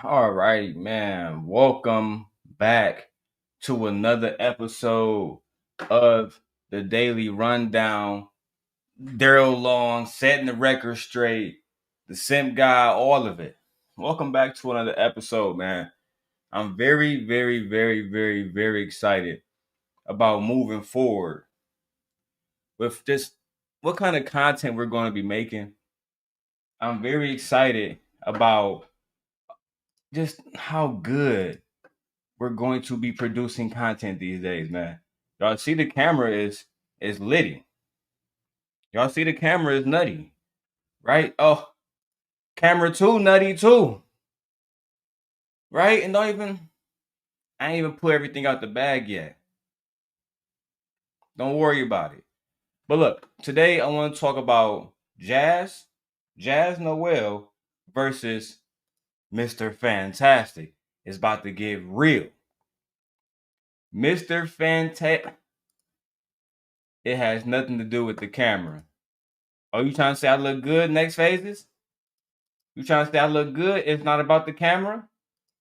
All right, man. Welcome back to another episode of the Daily Rundown. Daryl Long setting the record straight, the simp guy, all of it. Welcome back to another episode, man. I'm very, very, very, very, very excited about moving forward with just what kind of content we're going to be making. I'm very excited about just how good we're going to be producing content these days, man. Y'all see the camera is litty. Y'all see the camera is nutty, right? Oh, camera two nutty too, right? And I ain't even put everything out the bag yet. Don't worry about it. But look, today I want to talk about Jas Noelle versus Mr. Fantastic. It's about to get real. Mr. Fantastic. It has nothing to do with the camera. Oh, you trying to say I look good next phases? You trying to say I look good? It's not about the camera?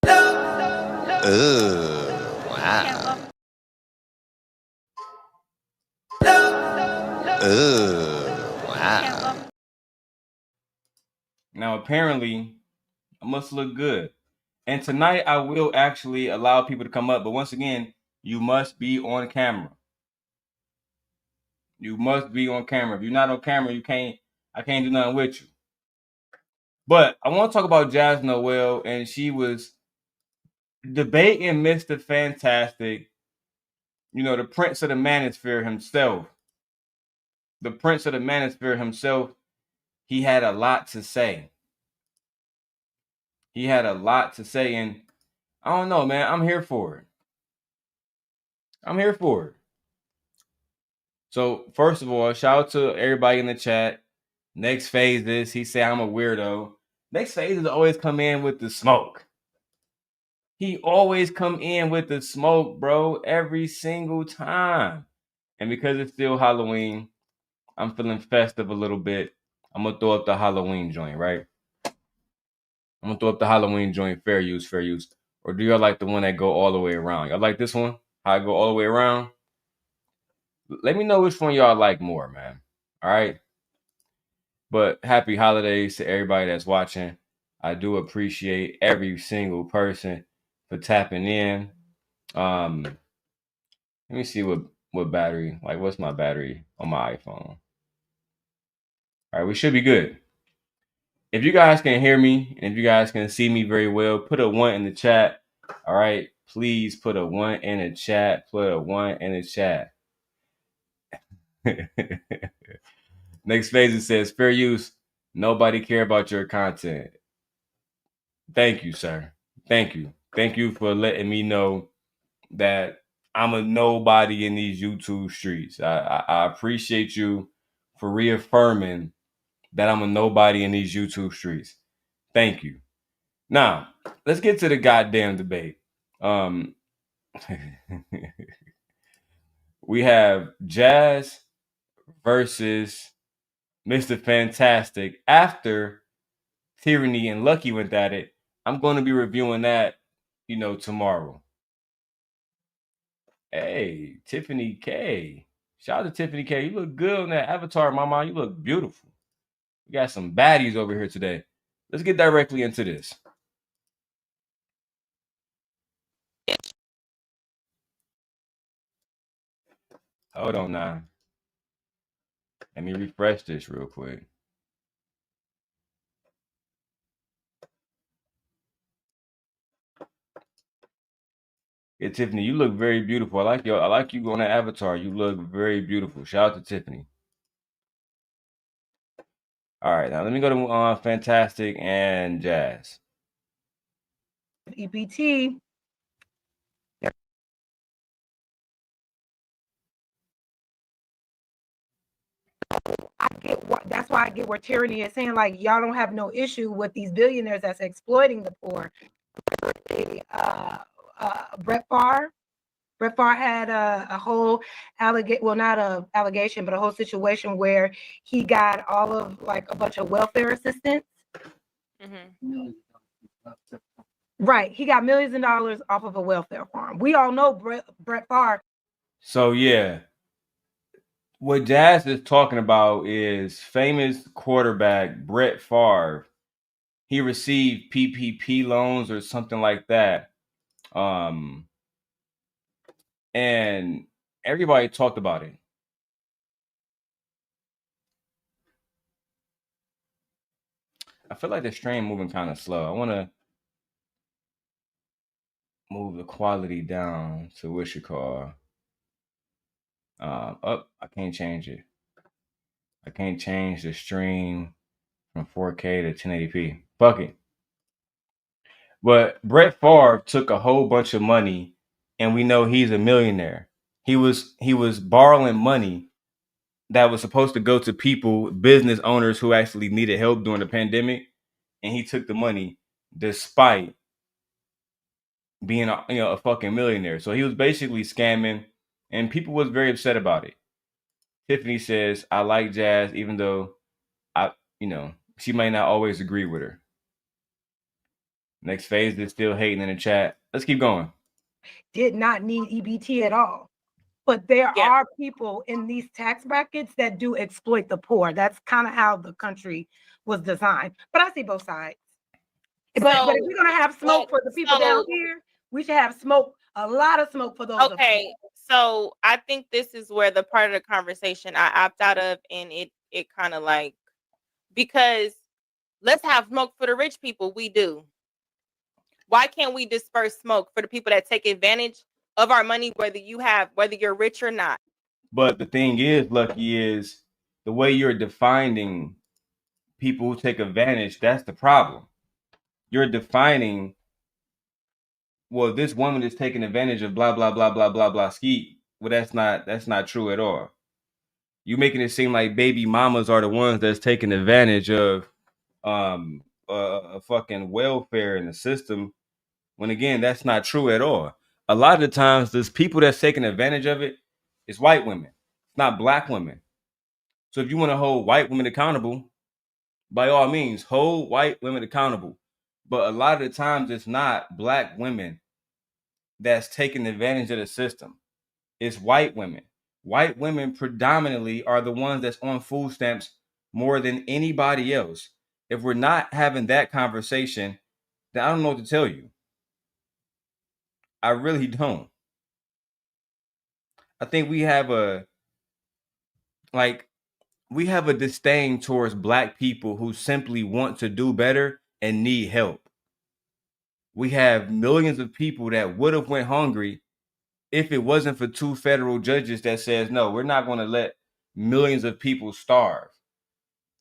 Wow. Wow. Now, apparently, I must look good. And tonight, I will actually allow people to come up. But once again, you must be on camera. You must be on camera. If you're not on camera, I can't do nothing with you. But I want to talk about Jas Noelle, and she was debating Mr. Fantastic, the prince of the Manosphere himself. The prince of the Manosphere himself, he had a lot to say. He had a lot to say, and I don't know, man. I'm here for it. I'm here for it. So, first of all, shout out to everybody in the chat. Next phase is he said I'm a weirdo. Next phase is always come in with the smoke. He always come in with the smoke, bro, every single time. And because it's still Halloween, I'm feeling festive a little bit. I'm gonna throw up the Halloween joint, right? I'm gonna throw up the Halloween joint, fair use. Or do y'all like the one that go all the way around? Y'all like this one? How I go all the way around? Let me know which one y'all like more, man. All right. But happy holidays to everybody that's watching. I do appreciate every single person for tapping in. Let me see what battery, like what's my battery on my iPhone. All right, we should be good. If you guys can hear me and if you guys can see me very well, put a 1 in the chat. All right, please put a 1 in the chat. Put a 1 in the chat. Next phase it says fair use. Nobody care about your content. Thank you, sir. Thank you. Thank you for letting me know that I'm a nobody in these YouTube streets. I appreciate you for reaffirming that I'm a nobody in these YouTube streets. Thank you. Now, let's get to the goddamn debate. We have Jas versus Mr. Fantastic. After Tyranny and Lucky went at it, I'm going to be reviewing that, tomorrow. Hey, Tiffany K. Shout out to Tiffany K. You look good on that avatar, mama. You look beautiful. We got some baddies over here today. Let's get directly into this. Hold on now. Let me refresh this real quick. Yeah, Tiffany, you look very beautiful. I like you on that avatar. You look very beautiful. Shout out to Tiffany. All right, now let me go to Fantastic and Jas. EPT. I get what that's why I get where Tyranny is saying, like, y'all don't have no issue with these billionaires that's exploiting the poor. Brett Favre. Brett Favre had a whole not a allegation, but a whole situation where he got all of like a bunch of welfare assistance. Mm-hmm. Right. He got millions of dollars off of a welfare farm. We all know Brett Favre. So yeah, what Jas is talking about is famous quarterback Brett Favre. He received PPP loans or something like that. And everybody talked about it. I feel like the stream moving kind of slow. I want to move the quality down to what you call. I can't change it. I can't change the stream from 4K to 1080p. Fuck it. But Brett Favre took a whole bunch of money, and we know he's a millionaire. He was borrowing money that was supposed to go to people, business owners who actually needed help during the pandemic, and he took the money despite being a fucking millionaire. So he was basically scamming, and people was very upset about it. Tiffany says, "I like Jas, even though she might not always agree with her." Next phase is still hating in the chat. Let's keep going. Did not need EBT at all. But there are people in these tax brackets that do exploit the poor. That's kind of how the country was designed. But I see both sides. But if we're going to have smoke for the people down here, we should have smoke, a lot of smoke for those. Okay, so I think this is where the part of the conversation I opt out of, and it kind of like, because let's have smoke for the rich people. We do. Why can't we disperse smoke for the people that take advantage of our money, whether you're rich or not? But the thing is, Lucky, is the way you're defining people who take advantage, that's the problem. You're defining, well, this woman is taking advantage of blah blah blah blah blah blah ski. Well, that's not true at all. You're making it seem like baby mamas are the ones that's taking advantage of a fucking welfare in the system, when again, that's not true at all. A lot of the times, there's people that's taking advantage of it. It's white women, it's not black women. So if you want to hold white women accountable, by all means, hold white women accountable. But a lot of the times, it's not black women that's taking advantage of the system. It's white women. White women predominantly are the ones that's on food stamps more than anybody else. If we're not having that conversation, then I don't know what to tell you. I really don't. I think we have a disdain towards black people who simply want to do better and need help. We have millions of people that would have went hungry if it wasn't for two federal judges that says, no, we're not going to let millions of people starve.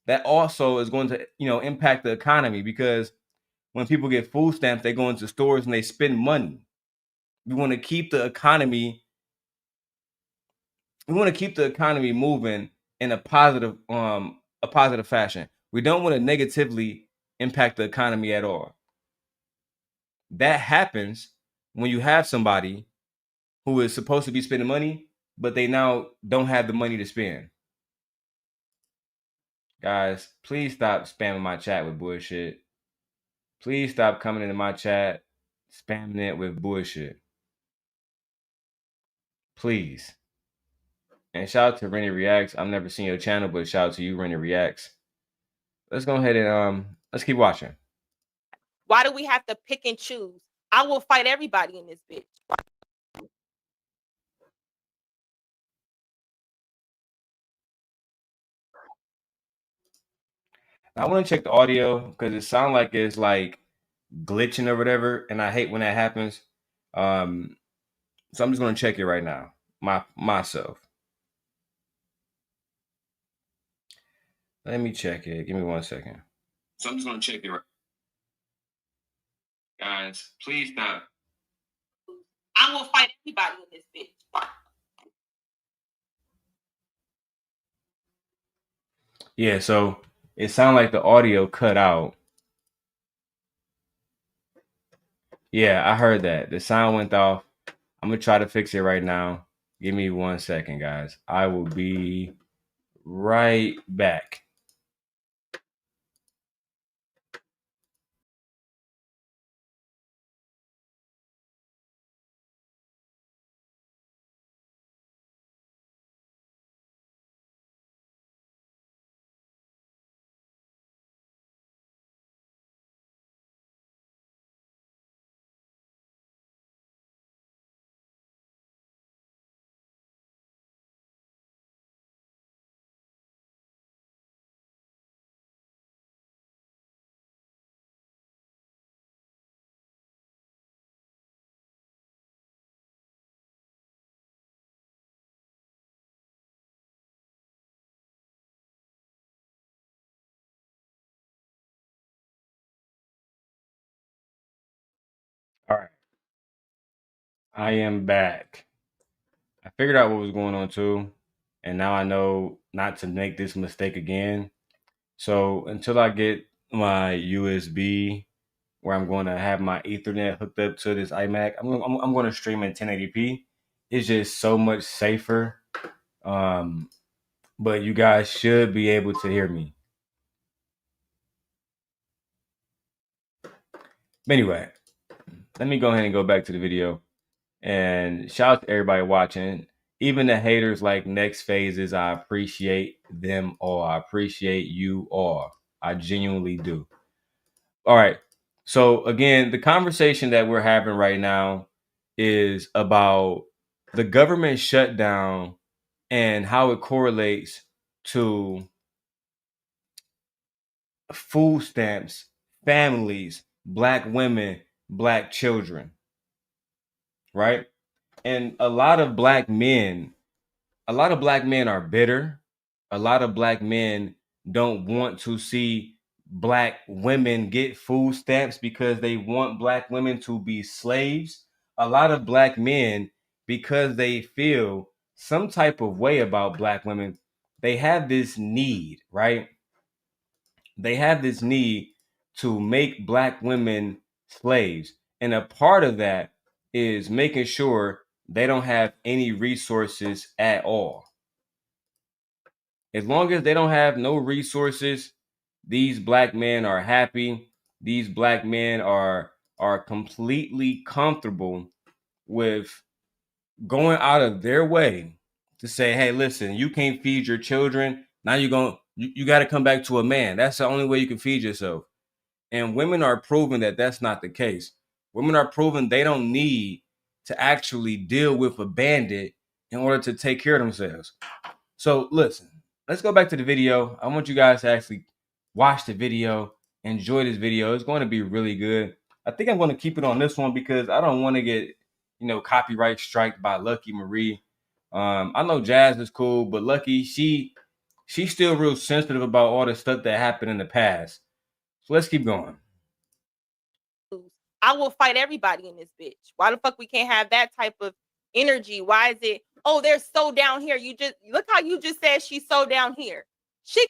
That also is going to, impact the economy, because when people get food stamps, they go into stores and they spend money. We want to keep the economy. We want to keep the economy moving in a positive fashion. We don't want to negatively impact the economy at all. That happens when you have somebody who is supposed to be spending money, but they now don't have the money to spend. Guys, please stop spamming my chat with bullshit. Please stop coming into my chat, spamming it with bullshit. Please. And shout out to Rennie Reacts. I've never seen your channel, but shout out to you, Rennie Reacts. Let's go ahead and let's keep watching. Why do we have to pick and choose? I will fight everybody in this bitch. I want to check the audio because it sounds like it's like glitching or whatever, and I hate when that happens. So I'm just gonna check it right now, myself. Let me check it. Give me 1 second. So I'm just gonna check it right. Guys, please stop. I will fight everybody in this bitch. Yeah, so it sounded like the audio cut out. Yeah, I heard that. The sound went off. I'm gonna try to fix it right now. Give me 1 second, guys. I will be right back. I am back. I figured out what was going on too, and now I know not to make this mistake again. So until I get my USB where I'm going to have my Ethernet hooked up to this iMac, I'm going to stream in 1080p. It's just so much safer. But you guys should be able to hear me. But anyway, let me go ahead and go back to the video. And shout out to everybody watching. Even the haters like Next Phases, I appreciate them all. I appreciate you all. I genuinely do. All right. So again, the conversation that we're having right now is about the government shutdown and how it correlates to food stamps, families, black women, black children, right? And a lot of black men are bitter. A lot of black men don't want to see black women get food stamps because they want black women to be slaves. A lot of black men, because they feel some type of way about black women, they have this need, right? They have this need to make black women slaves. And a part of that is making sure they don't have any resources at all. As long as they don't have no resources, these black men are happy. These black men are completely comfortable with going out of their way to say, hey, listen, you can't feed your children. Now you got to come back to a man. That's the only way you can feed yourself. And women are proving that that's not the case. Women are proving they don't need to actually deal with a bandit in order to take care of themselves. So listen, let's go back to the video. I want you guys to actually watch the video, enjoy this video. It's going to be really good. I think I'm going to keep it on this one because I don't want to get, copyright striked by Lucky Marie. I know Jazz is cool, but Lucky, she's still real sensitive about all the stuff that happened in the past. So let's keep going. I will fight everybody in this bitch. Why the fuck we can't have that type of energy? Why is it, oh, they're so down here? You just look how you just said she's so down here. She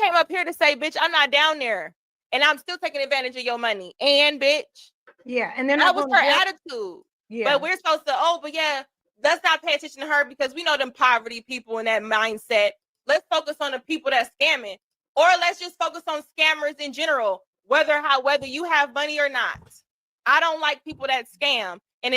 came up here to say, bitch, I'm not down there. And I'm still taking advantage of your money. And bitch. Yeah. And then that was her attitude. Yeah. But we're supposed to, let's not pay attention to her because we know them poverty people in that mindset. Let's focus on the people that's scamming. Or let's just focus on scammers in general, whether you have money or not. I don't like people that scam and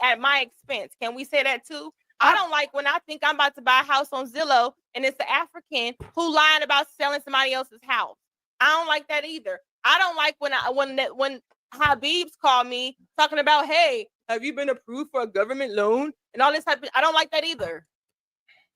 at my expense. Can we say that too? I don't like when I think I'm about to buy a house on Zillow and it's an African who lying about selling somebody else's house. I don't like that either. I don't like when Habibs call me talking about, hey, have you been approved for a government loan and all this type of, I don't like that either.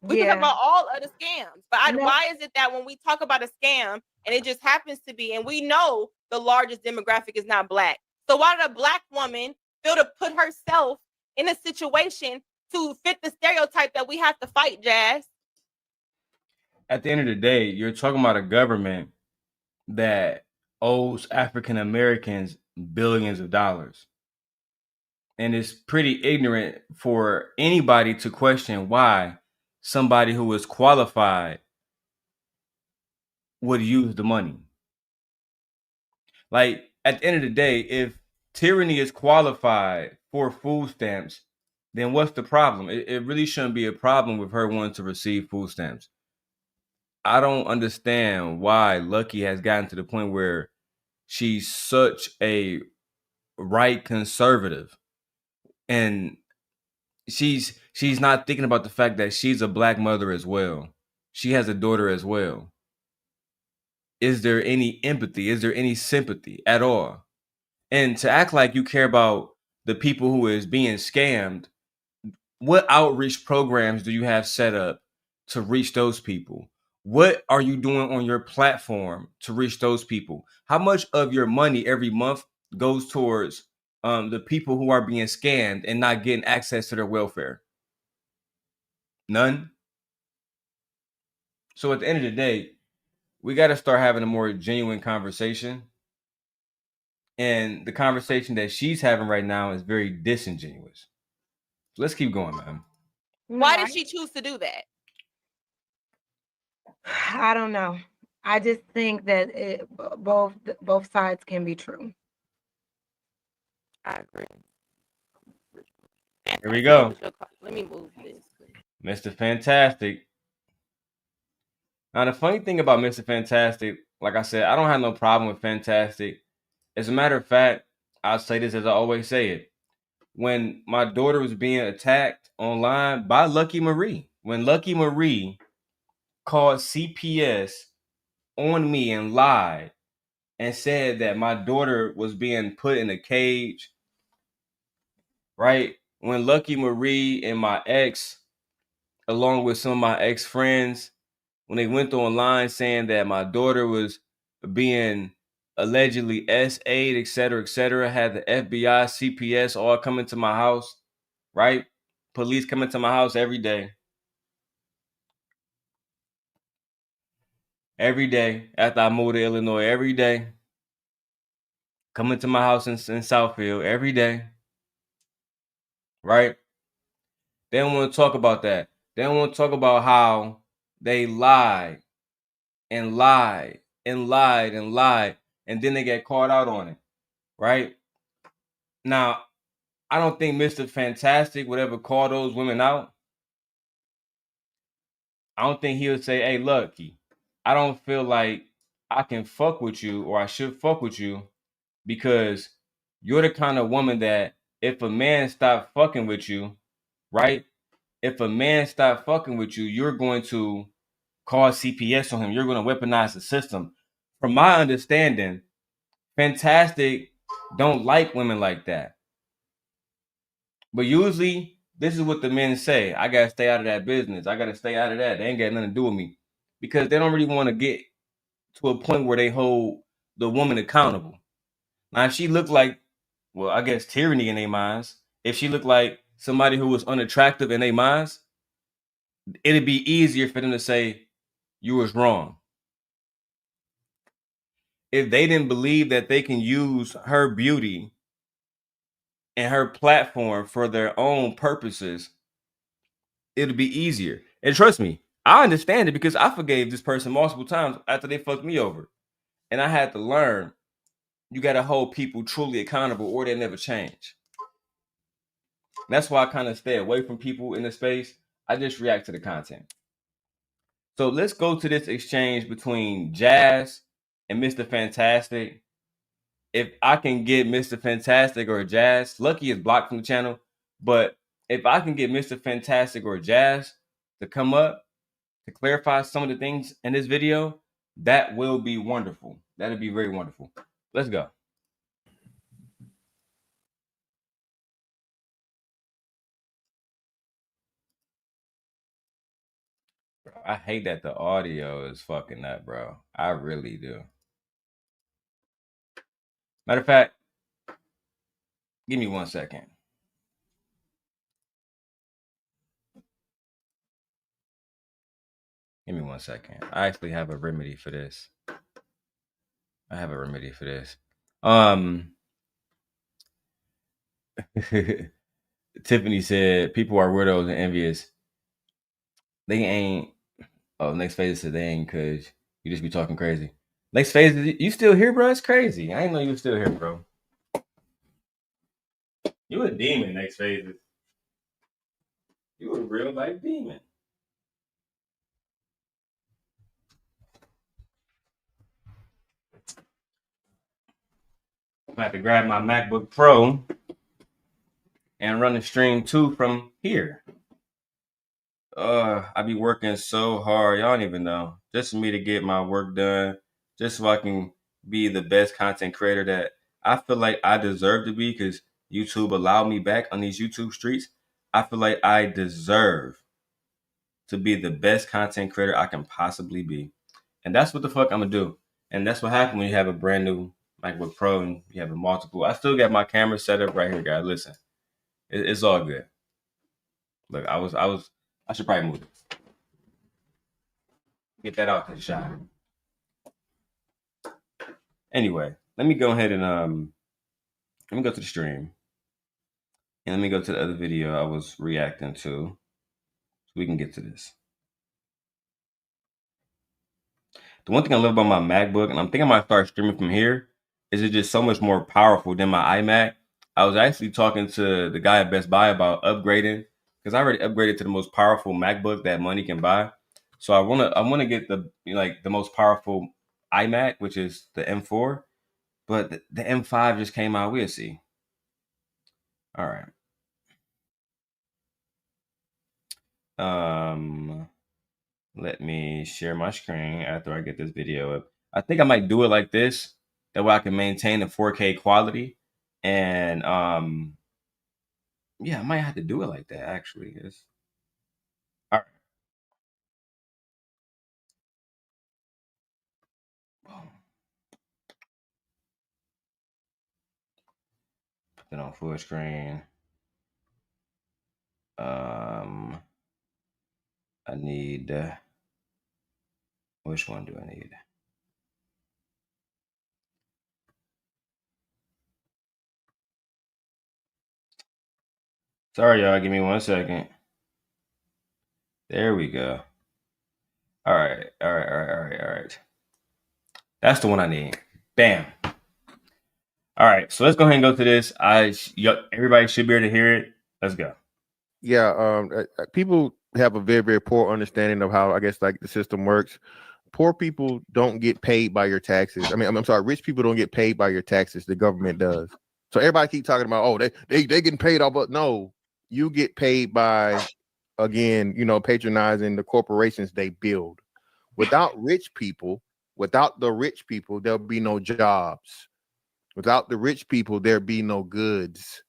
We can talk about all other scams, but why is it that when we talk about a scam and it just happens to be, and we know the largest demographic is not black, so why did a black woman feel to put herself in a situation to fit the stereotype that we have to fight, Jazz? At the end of the day, you're talking about a government that owes African Americans billions of dollars. And it's pretty ignorant for anybody to question why somebody who is qualified would use the money. Like, at the end of the day, if tyranny is qualified for food stamps, then what's the problem? It really shouldn't be a problem with her wanting to receive food stamps. I don't understand why Lucky has gotten to the point where she's such a right conservative, and she's not thinking about the fact that she's a black mother as well. She has a daughter as well. Is there any empathy? Is there any sympathy at all? And to act like you care about the people who is being scammed, what outreach programs do you have set up to reach those people? What are you doing on your platform to reach those people? How much of your money every month goes towards the people who are being scammed and not getting access to their welfare? None. So at the end of the day, we got to start having a more genuine conversation. And the conversation that she's having right now is very disingenuous. So let's keep going, man. Why did she choose to do that? I don't know. I just think that both sides can be true. I agree. Here we go. Let me move this. Mr. Fantastic. Now, the funny thing about Mr. Fantastic, like I said, I don't have no problem with Fantastic. As a matter of fact, I'll say this as I always say it. When my daughter was being attacked online by Lucky Marie, when Lucky Marie called CPS on me and lied and said that my daughter was being put in a cage, right? When Lucky Marie and my ex, along with some of my ex-friends, when they went online saying that my daughter was being allegedly SA'd, et cetera, had the FBI, CPS all coming to my house, right? Police coming to my house every day. Every day after I moved to Illinois, every day. Coming to my house in Southfield every day, right? They don't want to talk about that. They don't want to talk about how they lied and lied and lied and lied, and then they get caught out on it, right? Now, I don't think Mr. Fantastic would ever call those women out. I don't think he would say, hey, Lucky, I don't feel like I can fuck with you or I should fuck with you because you're the kind of woman that if a man stopped fucking with you, right? If a man stopped fucking with you, you're going to call CPS on him. You're going to weaponize the system. From my understanding, Fantastic don't like women like that. But usually, this is what the men say. I got to stay out of that business. I got to stay out of that. They ain't got nothing to do with me. Because they don't really want to get to a point where they hold the woman accountable. Now, if she looked like, well, I guess tyranny in their minds, if she looked like somebody who was unattractive in their minds, it'd be easier for them to say, you was wrong. If they didn't believe that they can use her beauty and her platform for their own purposes, it'll be easier. And trust me, I understand it because I forgave this person multiple times after they fucked me over. And I had to learn you got to hold people truly accountable or they never change. That's why I kind of stay away from people in the space. I just react to the content. So let's go to this exchange between Jas and Mr. Fantastic. If I can get Mr. Fantastic or Jas, Lucky is blocked from the channel, but if I can get Mr. Fantastic or Jas to come up to clarify some of the things in this video, that will be wonderful. That'll be very wonderful. Let's go. I hate that the audio is fucking up, bro. I really do. Matter of fact, give me 1 second. Give me 1 second. I actually have a remedy for this. Tiffany said people are weirdos and envious. They ain't. Oh, next phase said they ain't because you just be talking crazy. Next phase, you still here, bro? It's crazy. I didn't know you were still here, bro. You a demon, next phase. You a real life demon. I'm gonna have to grab my MacBook Pro and run the stream too from here. I be working so hard, y'all don't even know. Just for me to get my work done, just so I can be the best content creator that I feel like I deserve to be because YouTube allowed me back on these YouTube streets. I feel like I deserve to be the best content creator I can possibly be. And that's what the fuck I'm gonna do. And that's what happens when you have a brand new MacBook Pro and you have a multiple. I still got my camera set up right here, guys. Listen, it's all good. Look, I should probably move it. Get that out to the shot. Anyway, let me go ahead and Let me go to the stream. And let me go to the other video I was reacting to so we can get to this. The one thing I love about my MacBook, and I'm thinking I might start streaming from here, is it's just so much more powerful than my iMac. I was actually talking to the guy at Best Buy about upgrading because I already upgraded to the most powerful MacBook that money can buy. So I wanna get the the most powerful iMac, which is the M4, but the M5 just came out. We'll see. All right. Let me share my screen after I get this video up. I think I might do it like this. That way I can maintain the 4K quality. And yeah, I might have to do it like that actually. All right. Put it on full screen. I need which one do I need? Sorry, y'all. Give me 1 second. There we go. All right. That's the one I need. Bam. All right. So let's go ahead and go to this. Everybody should be able to hear it. Let's go. Yeah. People have a very, very poor understanding of how, I guess, like the system works. Poor people don't get paid by your taxes. I mean, I'm sorry, rich people don't get paid by your taxes. The government does. So everybody keep talking about, oh, they getting paid off, but no, you get paid by, again, patronizing the corporations they build. Without the rich people, there'll be no jobs. Without the rich people, there'll be no goods.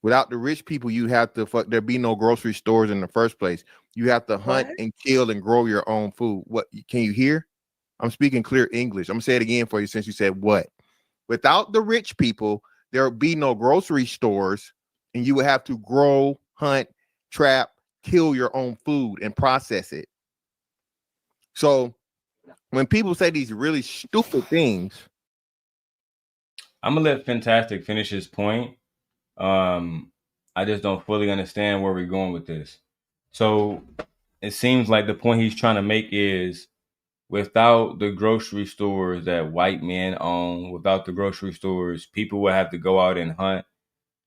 Without the rich people, there'd be no grocery stores in the first place. You have to hunt and kill and grow your own food. What can you hear? I'm speaking clear English. I'm gonna say it again for you since you said what. Without the rich people, there would be no grocery stores, and you would have to grow, hunt, trap, kill your own food and process it. So when people say these really stupid things, I'm gonna let Fantastic finish his point. I just don't fully understand where we're going with this. So it seems like the point he's trying to make is without the grocery stores that white men own, without the grocery stores, people will have to go out and hunt,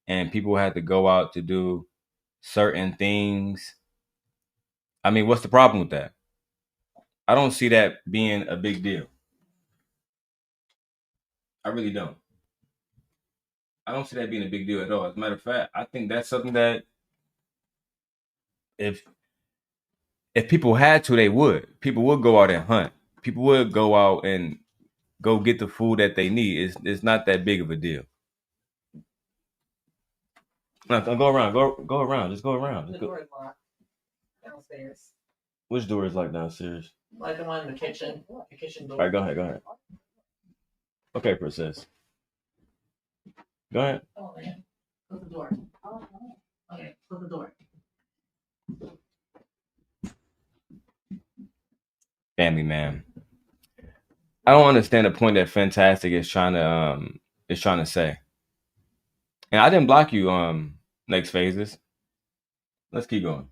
and people will have to go out to do certain things. I mean, what's the problem with that? I don't see that being a big deal. I really don't. I don't see that being a big deal at all. As a matter of fact, I think that's something that if people had to, they would. People would go out and hunt. People would go out and go get the food that they need. It's not that big of a deal. No, go around. Go around. Just go around. The door is locked downstairs. Which door is locked downstairs? Like the one in the kitchen. The kitchen door. All right, go ahead. Okay, princess. Go ahead. Oh man. Close the door. Okay, close the door. Family man. I don't understand the point that Fantastic is trying to say. And I didn't block you, next phases. Let's keep going.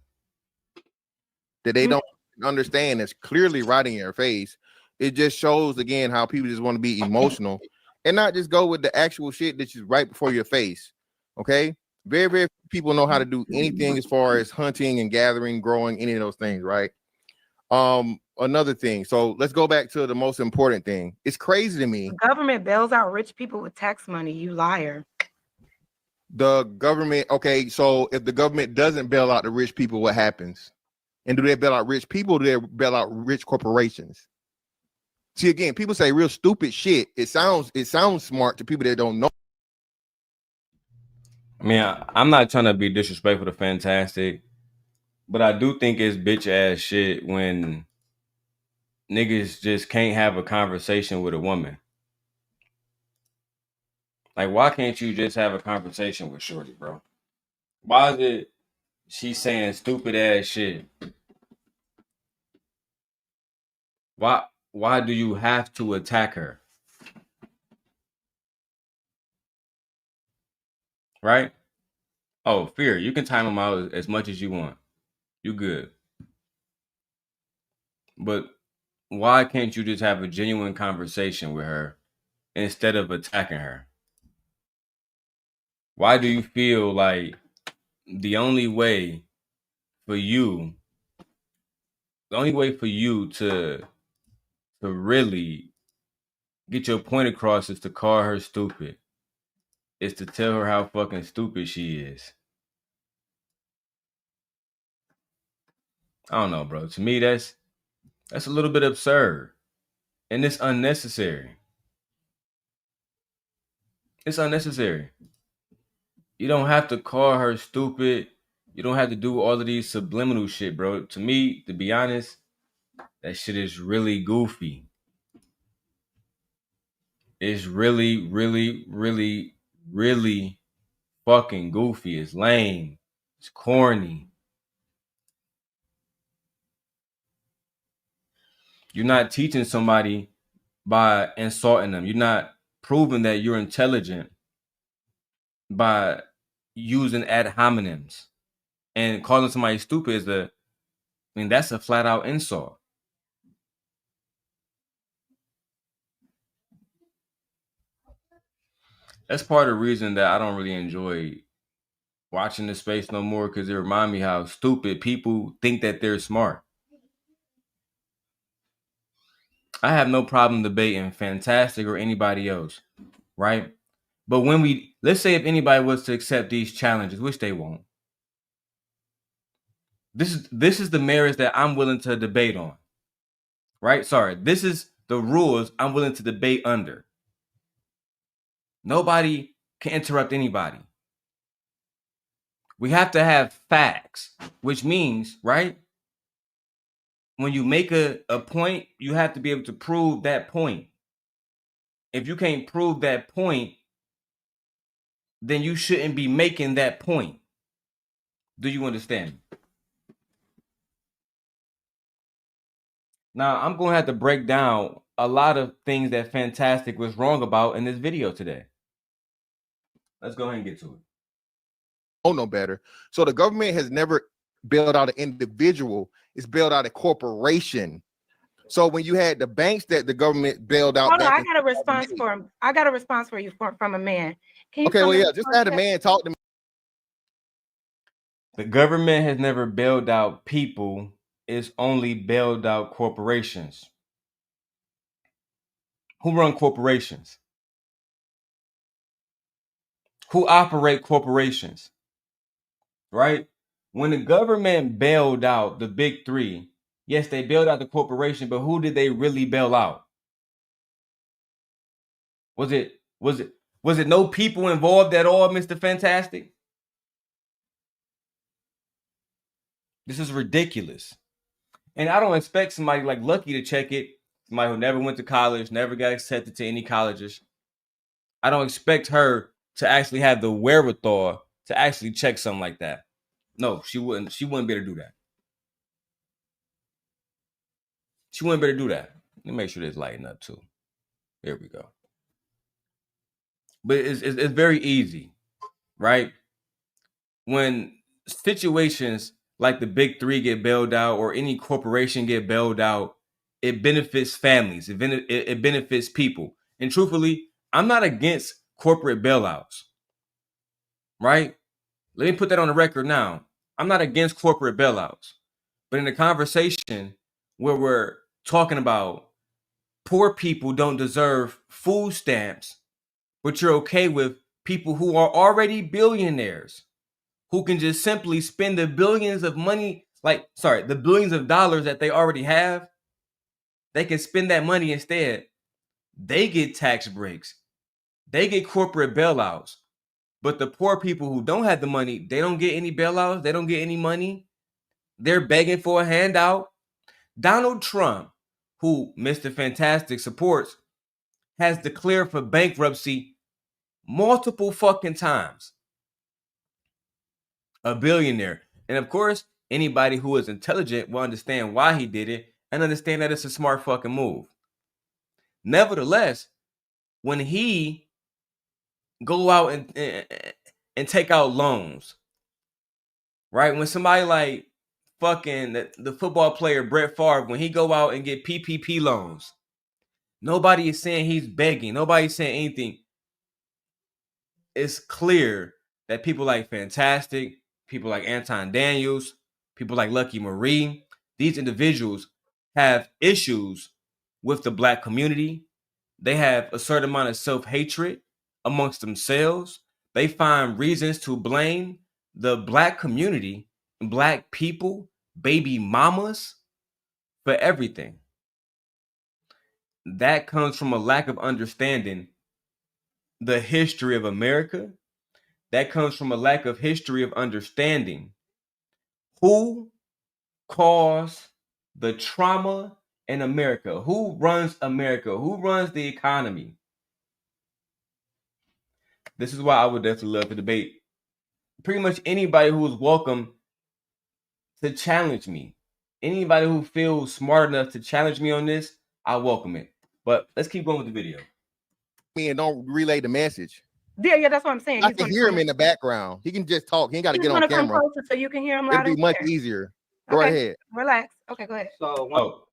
That they don't understand is clearly right in your face. It just shows again how people just want to be emotional and not just go with the actual shit that's just right before your face. Okay. Very, very few people know how to do anything as far as hunting and gathering, growing, any of those things, right? Another thing. So let's go back to the most important thing. It's crazy to me. The government bails out rich people with tax money, you liar. The government, okay, so if the government doesn't bail out the rich people, what happens? And do they bail out rich people? Or do they bail out rich corporations? See, again, people say real stupid shit. It sounds smart to people that don't know. I mean, I'm not trying to be disrespectful to Fantastic, but I do think it's bitch ass shit when niggas just can't have a conversation with a woman. Like, why can't you just have a conversation with Shorty, bro? Why is it she's saying stupid ass shit? Why do you have to attack her? right? Oh, Fear, you can time them out as much as you want. You good. But why can't you just have a genuine conversation with her instead of attacking her? Why do you feel like the only way for you to really get your point across is to call her stupid? Is to tell her how fucking stupid she is. I don't know, bro. To me, that's a little bit absurd. And it's unnecessary. It's unnecessary. You don't have to call her stupid. You don't have to do all of these subliminal shit, bro. To me, to be honest, that shit is really goofy. It's really, really, really, really fucking goofy. It's lame. It's corny. You're not teaching somebody by insulting them. You're not proving that you're intelligent by using ad hominems. And calling somebody stupid is that's a flat out insult. That's part of the reason that I don't really enjoy watching this space no more, because it reminds me how stupid people think that they're smart. I have no problem debating Fantastic or anybody else, right? But let's say if anybody was to accept these challenges, which they won't, this is the merits that I'm willing to debate on, right? Sorry, this is the rules I'm willing to debate under. Nobody can interrupt anybody. We have to have facts, which means, right, when you make a point, you have to be able to prove that point. If you can't prove that point, then you shouldn't be making that point. Do you understand? Now, I'm going to have to break down a lot of things that Fantastic was wrong about in this video today. Let's go ahead and get to it. Oh, no better. So the government has never bailed out an individual. It's bailed out a corporation. So when you had the banks that the government bailed out. Hold on, I got a response for him. I got a response for you from a man. Can you okay, well, yeah, just had a man talk to me. The government has never bailed out people. It's only bailed out corporations. Who run corporations? Who operate corporations? Right? When the government bailed out the big three, yes, they bailed out the corporation, but who did they really bail out? Was it no people involved at all, Mr. Fantastic? This is ridiculous. And I don't expect somebody like Lucky to check it. Somebody who never went to college, never got accepted to any colleges. I don't expect her to actually have the wherewithal to actually check something like that. No, she wouldn't. She wouldn't be able to do that. She wouldn't be able to do that. Let me make sure this lighting up too. There we go. But it's very easy, right? When situations like the big three get bailed out or any corporation get bailed out, it benefits families. It benefits people. And truthfully, I'm not against corporate bailouts, right? Let me put that on the record now. I'm not against corporate bailouts. But in the conversation where we're talking about poor people don't deserve food stamps, but you're okay with people who are already billionaires, who can just simply spend the billions of the billions of dollars that they already have, they can spend that money instead. They get tax breaks. They get corporate bailouts. But the poor people who don't have the money, they don't get any bailouts. They don't get any money. They're begging for a handout. Donald Trump, who Mr. Fantastic supports, has declared for bankruptcy multiple fucking times. A billionaire. And of course, anybody who is intelligent will understand why he did it and understand that it's a smart fucking move. Nevertheless, when he go out and take out loans. Right? When somebody like fucking the football player Brett Favre, when he go out and get PPP loans, nobody is saying he's begging. Nobody's saying anything. It's clear that people like Fantastic, people like Anton Daniels, people like Lucky Marie, these individuals have issues with the Black community. They have a certain amount of self-hatred amongst themselves. They find reasons to blame the Black community and Black people, baby mamas, for everything. That comes from a lack of understanding the history of America. That comes from a lack of history of understanding who caused the trauma in America, who runs America, who runs the economy. This is why I would definitely love to debate pretty much anybody who is welcome to challenge me. Anybody who feels smart enough to challenge me on this, I welcome it. But let's keep going with the video. And don't relay the message. Yeah, that's what I'm saying. I can hear him in the background. He can just talk. He ain't got to get on camera. Come closer so you can hear him loud. It'd be much easier. Go right ahead. Relax. Okay, go ahead. So,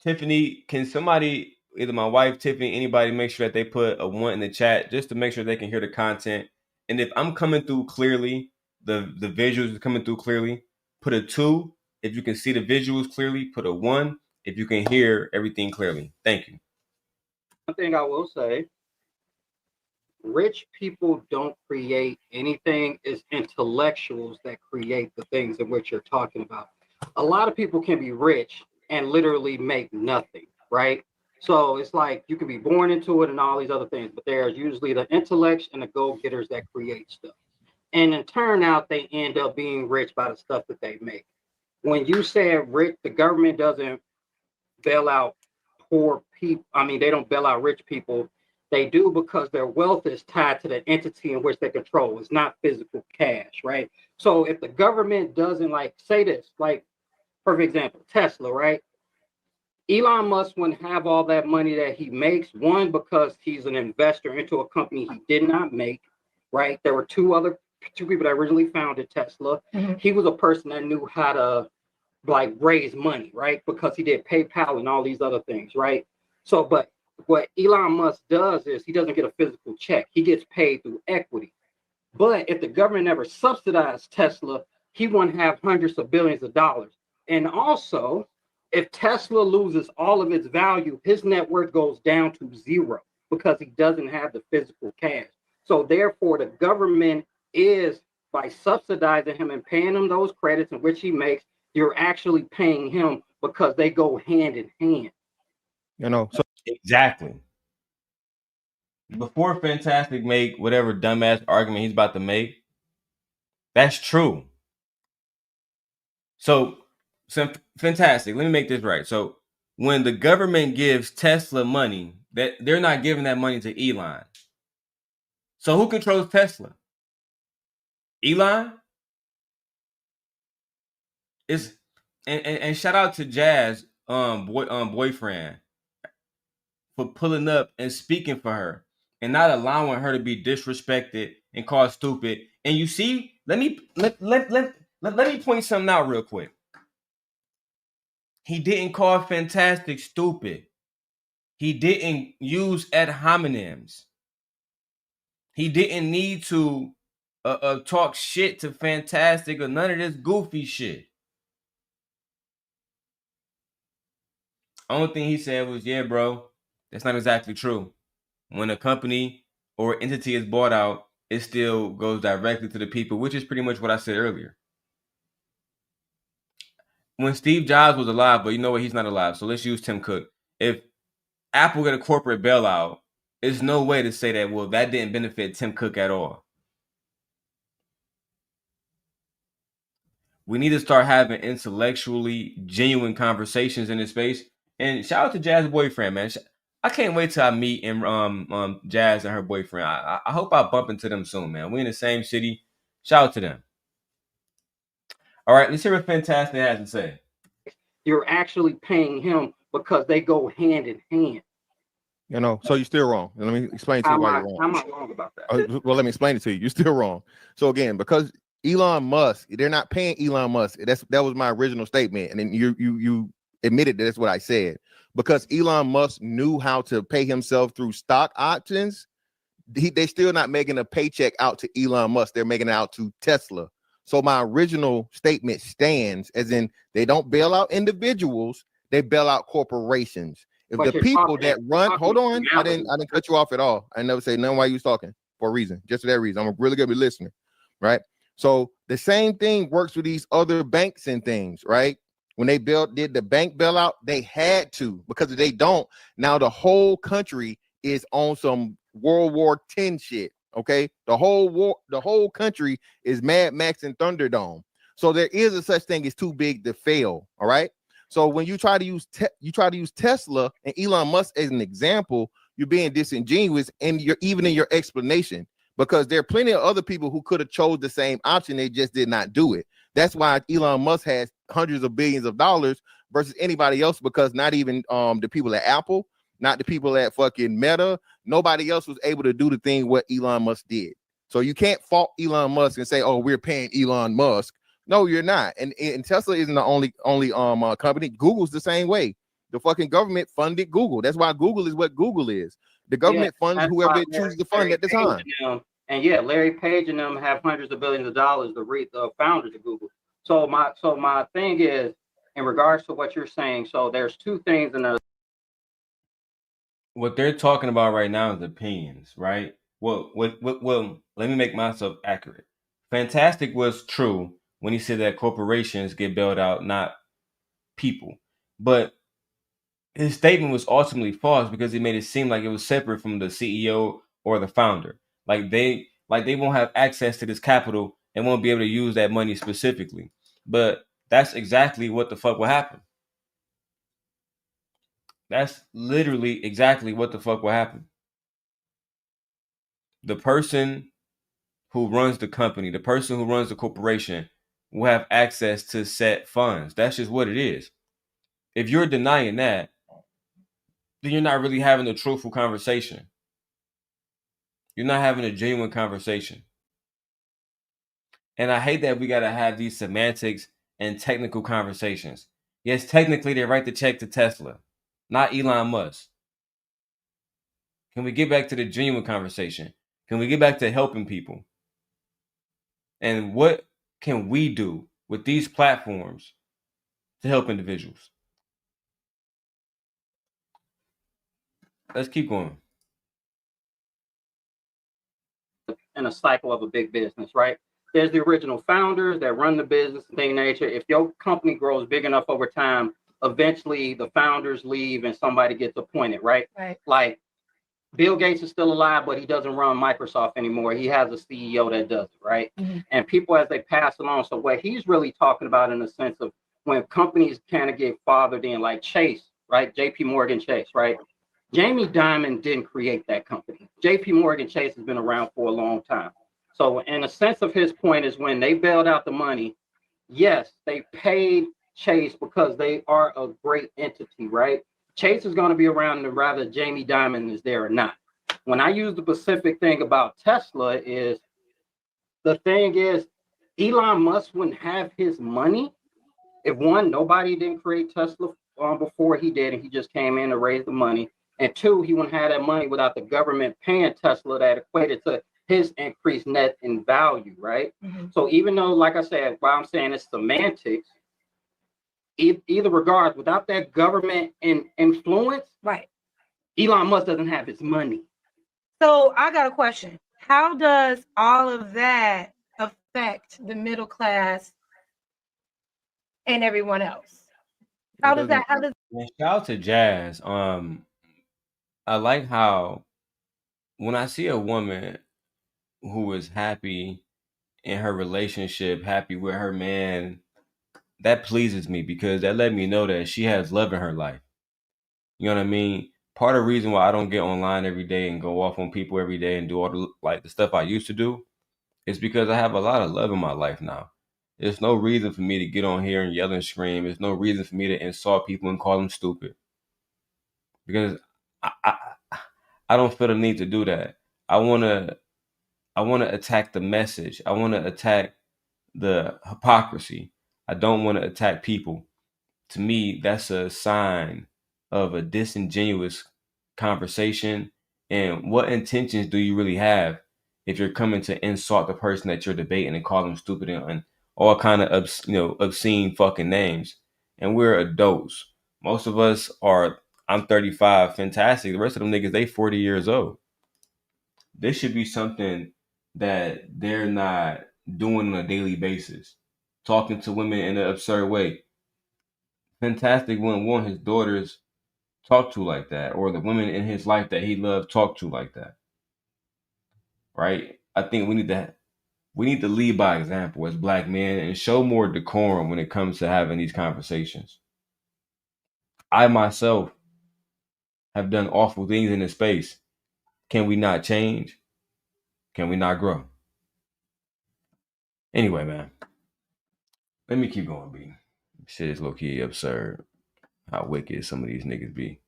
Tiffany, can somebody, either my wife, Tiffany, anybody, make sure that they put a 1 in the chat just to make sure they can hear the content? And if I'm coming through clearly, the visuals are coming through clearly, put a 2. If you can see the visuals clearly, put a 1. If you can hear everything clearly. Thank you. One thing I will say, rich people don't create anything. It's intellectuals that create the things in which you're talking about. A lot of people can be rich and literally make nothing, right? So it's like you can be born into it and all these other things, but there's usually the intellects and the go-getters that create stuff. And in turn out, they end up being rich by the stuff that they make. When you say rich, the government doesn't bail out poor people. I mean, they don't bail out rich people. They do because their wealth is tied to the entity in which they control. It's not physical cash, right? So if the government doesn't, like, say this, like, perfect example, Tesla, right? Elon Musk wouldn't have all that money that he makes, one, because he's an investor into a company he did not make, right? There were two people that originally founded Tesla. Mm-hmm. He was a person that knew how to, like, raise money, right? Because he did PayPal and all these other things, right? So, but what Elon Musk does is he doesn't get a physical check. He gets paid through equity. But if the government never subsidized Tesla, he wouldn't have hundreds of billions of dollars. And also, if Tesla loses all of its value, his net worth goes down to 0 because he doesn't have the physical cash. So therefore, the government is, by subsidizing him and paying him those credits in which he makes, you're actually paying him because they go hand in hand. You know, so exactly. Before Fantastic make whatever dumbass argument he's about to make, that's true. So Fantastic, let me make this right. So when the government gives Tesla money, that they're not giving that money to Elon. So who controls Tesla? Elon? And shout out to Jas boyfriend for pulling up and speaking for her and not allowing her to be disrespected and called stupid. And you see, let me point something out real quick. He didn't call Fantastic stupid. He didn't use ad hominems. He didn't need to talk shit to Fantastic or none of this goofy shit. Only thing he said was, yeah, bro, that's not exactly true. When a company or entity is bought out, it still goes directly to the people, which is pretty much what I said earlier. When Steve Jobs was alive, but you know what? He's not alive. So let's use Tim Cook. If Apple get a corporate bailout, there's no way to say that, well, that didn't benefit Tim Cook at all. We need to start having intellectually genuine conversations in this space. And shout out to Jas' boyfriend, man. I can't wait till I meet Jas and her boyfriend. I hope I bump into them soon, man. We in the same city. Shout out to them. All right, let's hear what Fantastic has to say. You're actually paying him because they go hand in hand. You know, so you're still wrong. Let me explain to you why you're wrong. How am I wrong about that? Well, let me explain it to you. You're still wrong. So again, because Elon Musk, they're not paying Elon Musk. That was my original statement, and then you admitted that that's what I said. Because Elon Musk knew how to pay himself through stock options, they still not making a paycheck out to Elon Musk. They're making it out to Tesla. So my original statement stands, as in they don't bail out individuals, they bail out corporations. If But the people that run, hold on, I didn't cut you off at all. I never say nothing while you was talking for a reason, just for that reason. I'm really good at listening, right? So the same thing works with these other banks and things, right? When they did the bank bailout, they had to, because if they don't, now the whole country is on some World War X shit. Okay, the whole country is Mad Max and Thunderdome. So there is a such thing as too big to fail. All right. So when you try to use Tesla and Elon Musk as an example, you're being disingenuous, and you're even in your explanation, because there are plenty of other people who could have chose the same option. They just did not do it. That's why Elon Musk has hundreds of billions of dollars versus anybody else, because not even the people at Apple, not the people at fucking Meta, nobody else was able to do the thing what Elon Musk did. So you can't fault Elon Musk and say, oh, we're paying Elon Musk. No, you're not. And Tesla isn't the only company. Google's the same way. The fucking government funded Google. That's why Google is what Google is. The government funds whoever it chooses to fund at the time. And yeah, Larry Page and them have hundreds of billions of dollars to read the founders of Google. So my thing is, in regards to what you're saying, so there's two things in the. What they're talking about right now is opinions, right? Well, let me make myself accurate. Fantastic was true when he said that corporations get bailed out, not people. But his statement was ultimately false because he made it seem like it was separate from the CEO or the founder. Like they won't have access to this capital and won't be able to use that money specifically. But that's exactly what the fuck will happen. That's literally exactly what the fuck will happen. The person who runs the company, the person who runs the corporation, will have access to set funds. That's just what it is. If you're denying that, then you're not really having a truthful conversation. You're not having a genuine conversation. And I hate that we got to have these semantics and technical conversations. Yes, technically they write the check to Tesla, not Elon Musk. Can we get back to the genuine conversation? Can we get back to helping people? And what can we do with these platforms to help individuals? Let's keep going. In a cycle of a big business, right? There's the original founders that run the business and thing nature. If your company grows big enough over time, eventually the founders leave and somebody gets appointed, right? Right. Like Bill Gates is still alive, but he doesn't run Microsoft anymore. He has a CEO that does it, right? Mm-hmm. And people as they pass along. So what he's really talking about in the sense of when companies kind of get fathered in, like Chase, right? JP Morgan Chase, right? Jamie Dimon didn't create that company. JP Morgan Chase has been around for a long time. So in a sense of his point is when they bailed out the money, yes, they paid Chase because they are a great entity, right? Chase is going to be around whether Jamie Dimon is there or not. When I use the specific thing about Tesla is, the thing is, Elon Musk wouldn't have his money if one, nobody didn't create Tesla before he did, and he just came in to raise the money. And two, he wouldn't have that money without the government paying Tesla that equated to his increased net in value, right? Mm-hmm. So even though, like I said, while I'm saying it's semantics, either regard, without that government influence, Right. Elon Musk doesn't have his money. So I got a question. How does all of that affect the middle class and everyone else? How does that? Shout out to Jas. I like how when I see a woman who is happy in her relationship, happy with her man, that pleases me because that let me know that she has love in her life. You know what I mean? Part of the reason why I don't get online every day and go off on people every day and do all the stuff I used to do is because I have a lot of love in my life now. There's no reason for me to get on here and yell and scream. There's no reason for me to insult people and call them stupid. Because I don't feel the need to do that. I want to attack the message. I want to attack the hypocrisy. I don't want to attack people. To me, that's a sign of a disingenuous conversation. And what intentions do you really have if you're coming to insult the person that you're debating and call them stupid and all kind of obscene fucking names? And we're adults. Most of us are. I'm 35, fantastic. The rest of them niggas, they 40 years old. This should be something that they're not doing on a daily basis. Talking to women in an absurd way. Fantastic wouldn't want his daughters talk to like that, or the women in his life that he loved talk to like that. Right? I think we need to lead by example as black men and show more decorum when it comes to having these conversations. I myself have done awful things in this space. Can we not change? Can we not grow? Anyway, man, let me keep going, B. Shit is low-key absurd how wicked some of these niggas be.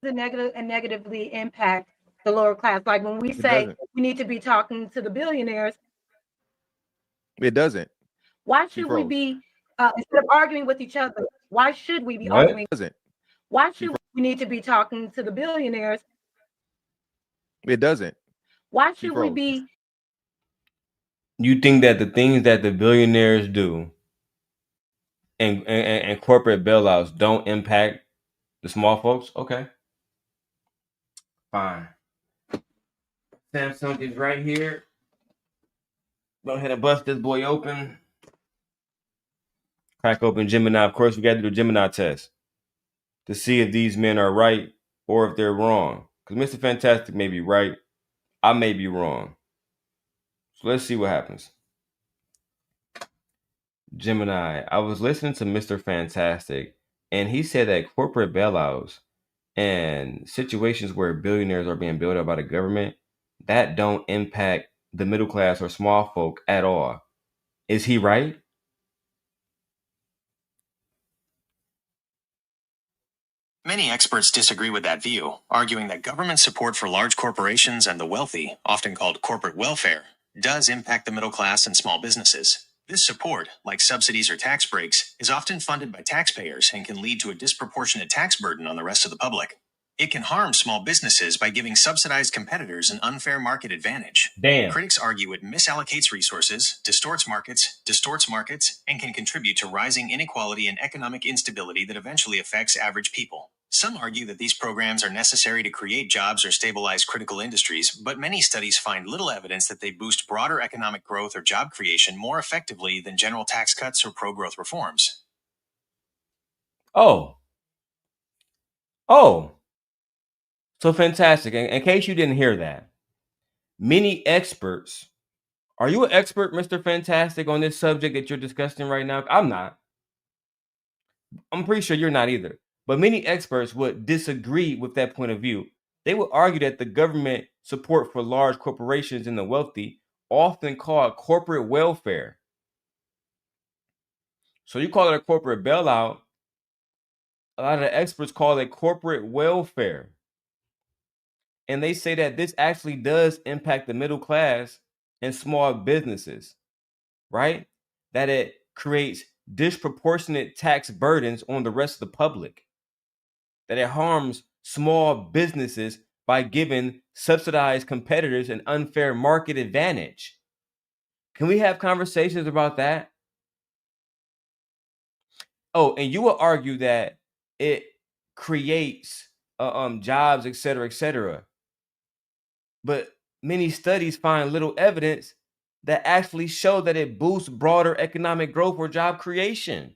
The negative and negatively impact the lower class. Like when we say we need to be talking to the billionaires. It doesn't. Why should we be, instead of arguing with each other, why should we be arguing? It doesn't. Why should we need to be talking to the billionaires? It doesn't. Why should we be? You think that the things that the billionaires do and corporate bailouts don't impact the small folks? Okay. Fine. Samsung is right here. Go ahead and bust this boy open. Crack open Gemini. Of course, we got to do the Gemini test to see if these men are right or if they're wrong. Because Mr. Fantastic may be right. I may be wrong. So let's see what happens. Gemini. I was listening to Mr. Fantastic, and he said that corporate bailouts and situations where billionaires are being bailed out by the government, that don't impact the middle class or small folk at all. Is he right? Many experts disagree with that view, arguing that government support for large corporations and the wealthy, often called corporate welfare, does impact the middle class and small businesses. This support, like subsidies or tax breaks, is often funded by taxpayers and can lead to a disproportionate tax burden on the rest of the public. It can harm small businesses by giving subsidized competitors an unfair market advantage. Damn. Critics argue it misallocates resources, distorts markets, and can contribute to rising inequality and economic instability that eventually affects average people. Some argue that these programs are necessary to create jobs or stabilize critical industries, but many studies find little evidence that they boost broader economic growth or job creation more effectively than general tax cuts or pro-growth reforms. Oh. So fantastic. In case you didn't hear that, many experts, are you an expert, Mr. Fantastic, on this subject that you're discussing right now? I'm not. I'm pretty sure you're not either. But many experts would disagree with that point of view. They would argue that the government support for large corporations and the wealthy, often called corporate welfare. So you call it a corporate bailout. A lot of the experts call it corporate welfare. And they say that this actually does impact the middle class and small businesses, right? That it creates disproportionate tax burdens on the rest of the public. That it harms small businesses by giving subsidized competitors an unfair market advantage. Can we have conversations about that? Oh, and you will argue that it creates jobs, et cetera, et cetera. But many studies find little evidence that actually show that it boosts broader economic growth or job creation.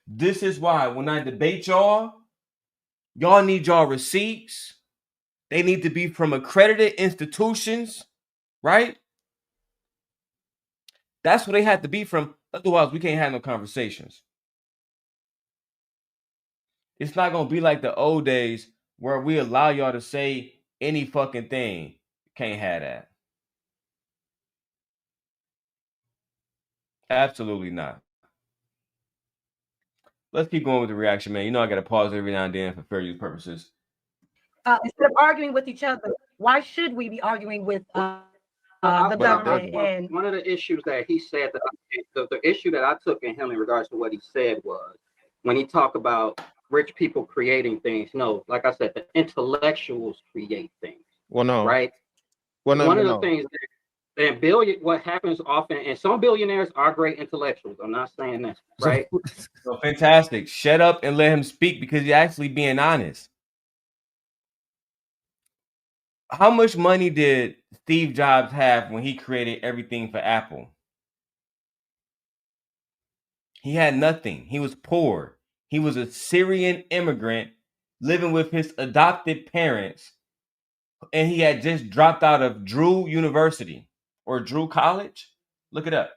This is why when I debate y'all need y'all receipts. They need to be from accredited institutions, right? That's what they have to be from. Otherwise, we can't have no conversations. It's not going to be like the old days where we allow y'all to say any fucking thing. Can't have that. Absolutely not. Let's keep going with the reaction, man. You know I gotta pause every now and then for fair use purposes. Instead of arguing with each other, why should we be arguing with the government? And one of the issues that he said, that the issue that I took in him in regards to what he said was when he talked about rich people creating things. No, like I said, the intellectuals create things. Well, no. Right? Well, no, one of no. the things that what happens often, and some billionaires are great intellectuals. I'm not saying that, right? So fantastic. Shut up and let him speak because he's actually being honest. How much money did Steve Jobs have when he created everything for Apple? He had nothing. He was poor. He was a Syrian immigrant living with his adopted parents, and he had just dropped out of Drew University or Drew College. Look it up.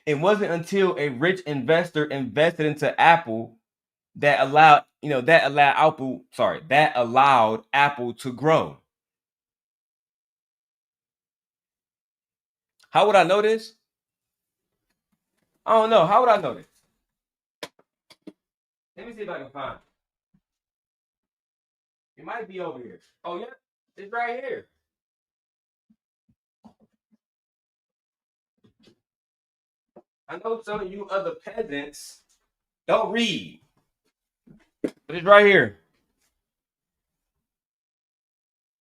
It wasn't until a rich investor invested into Apple that allowed Apple to grow. How would I know this? I don't know. How would I know this? Let me see if I can find it. It might be over here. Oh yeah, it's right here. I know some of you other peasants don't read, but it's right here.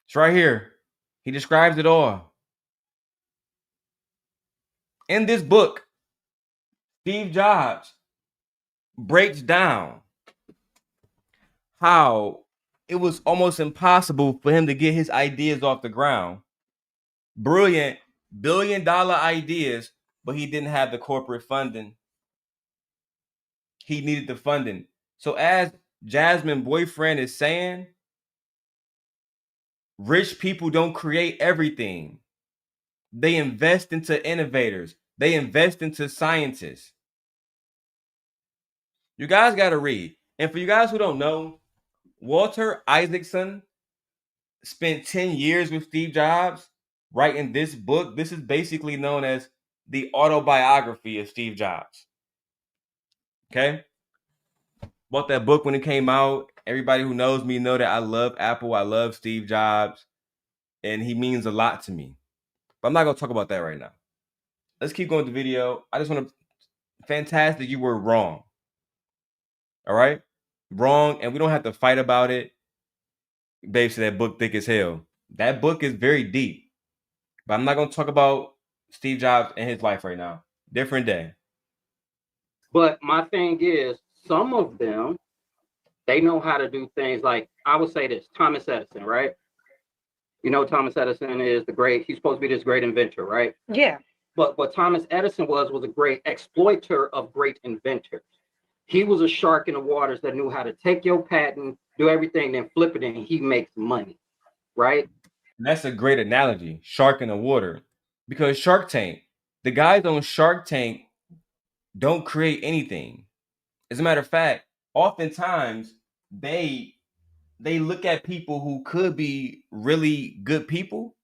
It's right here. He describes it all. In this book, Steve Jobs breaks down how it was almost impossible for him to get his ideas off the ground. Brilliant billion-dollar ideas, but he didn't have the corporate funding. He needed the funding. So as Jasmine boyfriend is saying, rich people don't create everything. They invest into innovators. They invest into scientists. You guys got to read. And for you guys who don't know, Walter Isaacson spent 10 years with Steve Jobs writing this book. This is basically known as the autobiography of Steve Jobs. Okay? Bought that book when it came out. Everybody who knows me know that I love Apple. I love Steve Jobs. And he means a lot to me. But I'm not going to talk about that right now. Let's keep going with the video. I just want to... Fantastic, you were wrong. All right? Wrong, and we don't have to fight about it. Babe said that book thick as hell. That book is very deep. But I'm not going to talk about Steve Jobs and his life right now. Different day. But my thing is, some of them, they know how to do things like, I would say this, Thomas Edison, right? You know, Thomas Edison is he's supposed to be this great inventor, right? yeah, But what Thomas Edison was a great exploiter of great inventors. He was a shark in the waters that knew how to take your patent, do everything, then flip it, and he makes money, right? That's a great analogy, shark in the water. Because Shark Tank, the guys on Shark Tank don't create anything. As a matter of fact, oftentimes they look at people who could be really good people,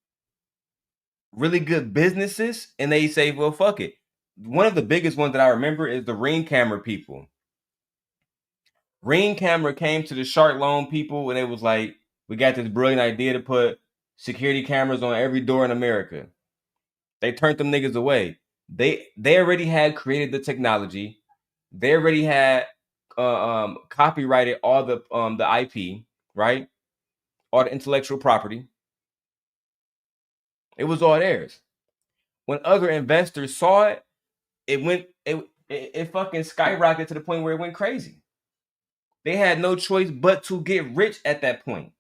really good businesses, and they say, well, fuck it. One of the biggest ones that I remember is the Ring Camera people. Ring Camera came to the Shark Loan people and it was like, we got this brilliant idea to put security cameras on every door in America. They turned them niggas away. They already had created the technology. They already had copyrighted all the IP, right? All the intellectual property. It was all theirs. When other investors saw it, it fucking skyrocketed to the point where it went crazy. They had no choice but to get rich at that point.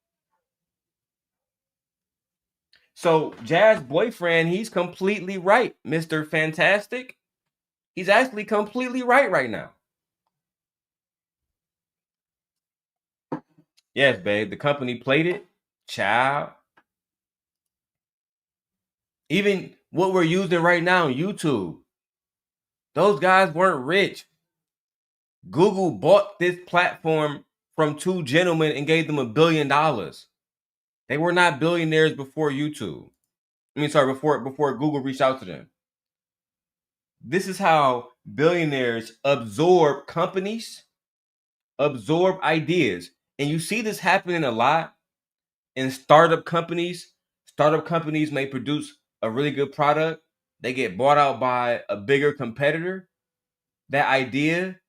So Jazz boyfriend, he's completely right, Mr. Fantastic. He's actually completely right now. Yes, babe, the company played it. Child. Even what we're using right now on YouTube, those guys weren't rich. Google bought this platform from two gentlemen and gave them $1 billion. They were not billionaires before YouTube. Before Google reached out to them. This is how billionaires absorb companies, absorb ideas. And you see this happening a lot in startup companies. Startup companies may produce a really good product. They get bought out by a bigger competitor. That idea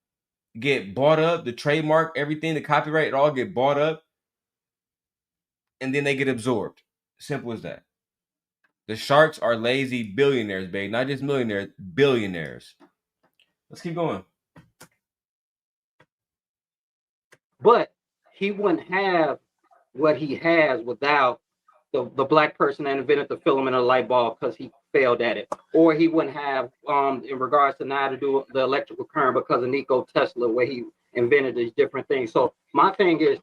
get bought up, the trademark, everything, the copyright, it all get bought up. And then they get absorbed. Simple as that. The sharks are lazy billionaires, babe. Not just millionaires, billionaires. Let's keep going. But he wouldn't have what he has without the black person that invented the filament of the light bulb because he failed at it. Or he wouldn't have, in regards to now to do the electrical current because of Nikola Tesla, where he invented these different things. So my thing is,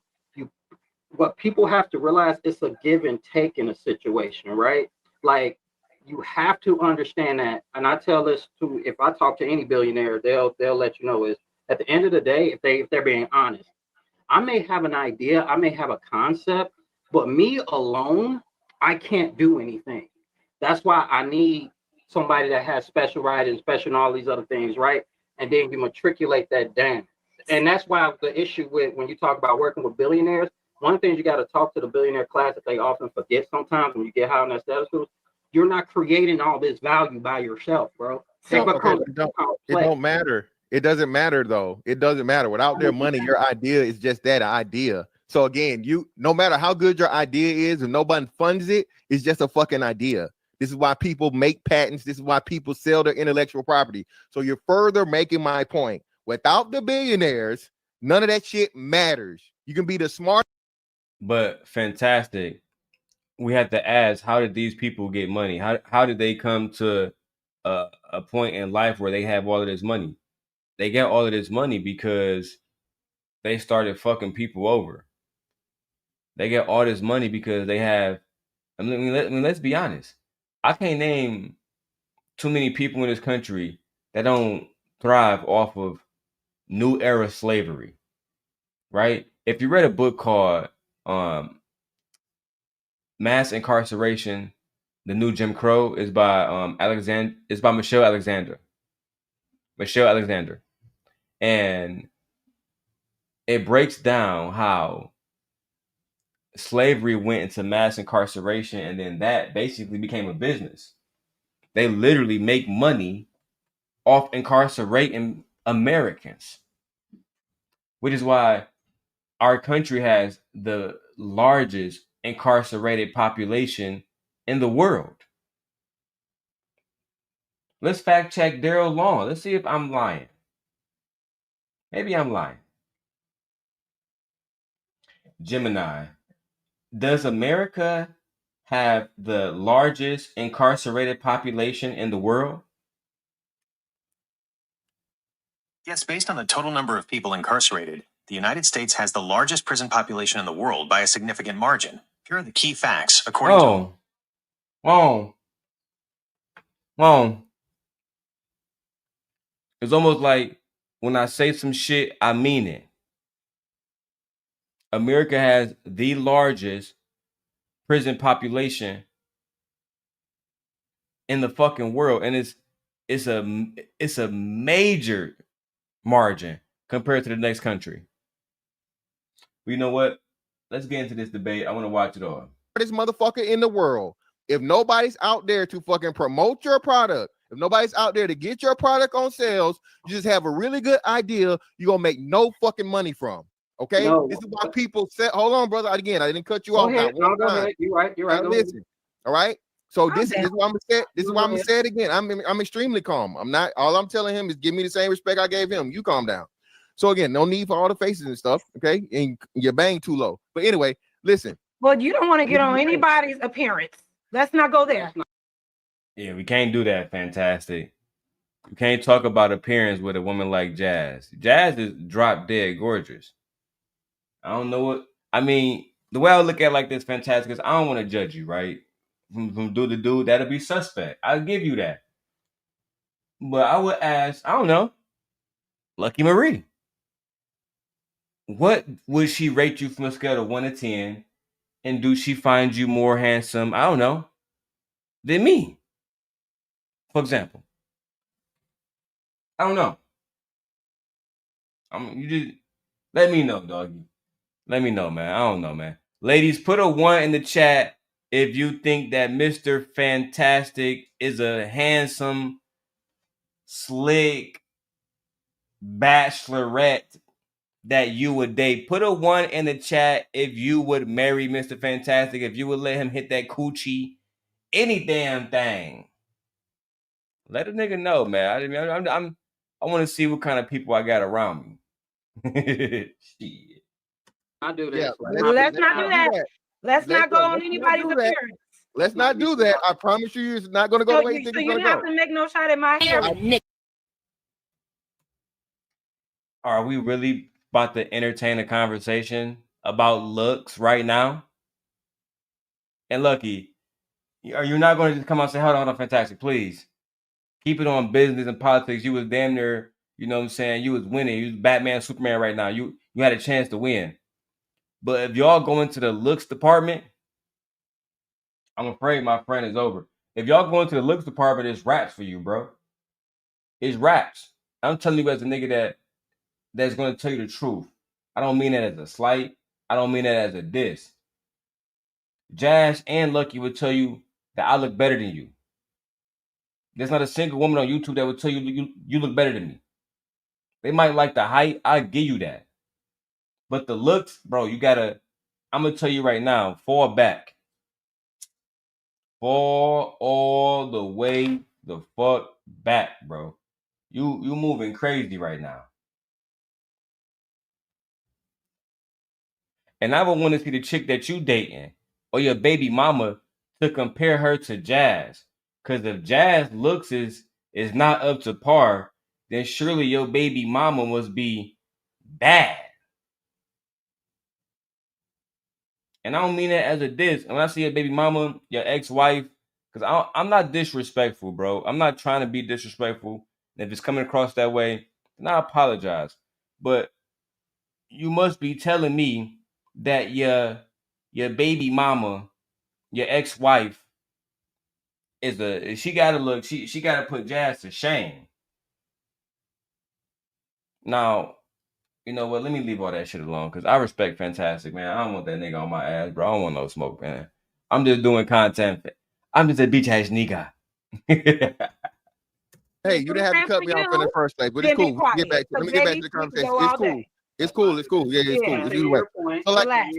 what people have to realize, it's a give and take in a situation, right? Like, you have to understand that. And I tell this to, if I talk to any billionaire, they'll let you know, is at the end of the day, if they're being honest, I may have an idea, I may have a concept, but me alone, I can't do anything. That's why I need somebody that has special writing, special and all these other things, right? And then you matriculate that down. And that's why the issue with when you talk about working with billionaires, one of the things you got to talk to the billionaire class that they often forget sometimes when you get high on that status group, you're not creating all this value by yourself, bro. So, it don't matter. It doesn't matter though. It doesn't matter. Without their money, your idea is just that idea. So again, no matter how good your idea is, if nobody funds it, it's just a fucking idea. This is why people make patents. This is why people sell their intellectual property. So you're further making my point. Without the billionaires, none of that shit matters. You can be the smart. But fantastic. We have to ask, how did these people get money? How did they come to a point in life where they have all of this money? They get all of this money because they started fucking people over. They get all this money because they have. I mean, let's be honest. I can't name too many people in this country that don't thrive off of new era slavery, right? If you read a book called Mass Incarceration, The New Jim Crow, is by It's by Michelle Alexander. And it breaks down how slavery went into mass incarceration, and then that basically became a business. They literally make money off incarcerating Americans, which is why our country has the largest incarcerated population in the world. Let's fact check Daryl Long. Let's see if I'm lying. Maybe I'm lying. Gemini. Does America have the largest incarcerated population in the world? Yes, based on the total number of people incarcerated, the United States has the largest prison population in the world by a significant margin. Here are the key facts, according to... Wrong. It's almost like when I say some shit, I mean it. America has the largest prison population in the fucking world, and it's a major margin compared to the next country. But you know what? Let's get into this debate. I want to watch it all. This motherfucker in the world. If nobody's out there to fucking promote your product, if nobody's out there to get your product on sales, you just have a really good idea you're gonna make no fucking money from. Okay, no. This is why people say, hold on, brother. Again, I didn't cut you off. Go ahead. You're right. Listen. All right. So this is why I'm gonna say it again. I'm extremely calm. I'm not. All I'm telling him is give me the same respect I gave him. You calm down. So again, no need for all the faces and stuff. Okay, and your bang too low. But anyway, listen. Well, you don't want to get on anybody's appearance. Let's not go there. Yeah, we can't do that. Fantastic. We can't talk about appearance with a woman like Jas. Jas is drop dead gorgeous. I don't know what I mean. The way I look at it like this, fantastic, is I don't want to judge you, right? From dude to dude, that'll be suspect. I'll give you that. But I would ask, I don't know, Lucky Marie. What would she rate you from a scale of 1 to 10? And do she find you more handsome, I don't know, than me? For example. I don't know. You just let me know, doggy. Let me know, man. I don't know, man. Ladies, put a 1 in the chat if you think that Mr. Fantastic is a handsome, slick bachelorette that you would date. Put a 1 in the chat if you would marry Mr. Fantastic, if you would let him hit that coochie, any damn thing. Let a nigga know, man. I want to see what kind of people I got around me. Shit. I do Yeah, this. Let's not do that. Let's not go on anybody's appearance. Let's not do that. I promise you, it's not going to go the way you think it's going to go. So you have to make no shot at my hair. Are we really about to entertain a conversation about looks right now? And Lucky, are you not going to just come out and say, hold on, Fantastic, please. Keep it on business and politics. You was damn near, you know what I'm saying? You was winning. You was Batman, Superman right now. You had a chance to win. But if y'all go into the looks department, I'm afraid my friend is over. If y'all go into the looks department, it's raps for you, bro. It's raps. I'm telling you as a nigga that's going to tell you the truth. I don't mean that as a slight. I don't mean that as a diss. Jas and Lucky would tell you that I look better than you. There's not a single woman on YouTube that would tell you look better than me. They might like the height. I give you that. But the looks, bro, I'm going to tell you right now, fall back. Fall all the way the fuck back, bro. You moving crazy right now. And I would want to see the chick that you dating or your baby mama to compare her to Jas. Because if Jas looks is not up to par, then surely your baby mama must be bad. And I don't mean that as a diss. When I see your baby mama, your ex-wife, because I'm not disrespectful, bro. I'm not trying to be disrespectful. And if it's coming across that way, then I apologize. But you must be telling me that your baby mama, your ex-wife, she gotta look, she gotta put Jas to shame. Now, you know what? Let me leave all that shit alone because I respect Fantastic, man. I don't want that nigga on my ass, bro. I don't want no smoke, man. I'm just doing content. I'm just a bitch ass nigga. Hey, you didn't have to cut me off in the first place, but it's cool. Let me get back to the conversation. It's cool. It's cool. It's cool. Yeah, it's cool. It's either way. So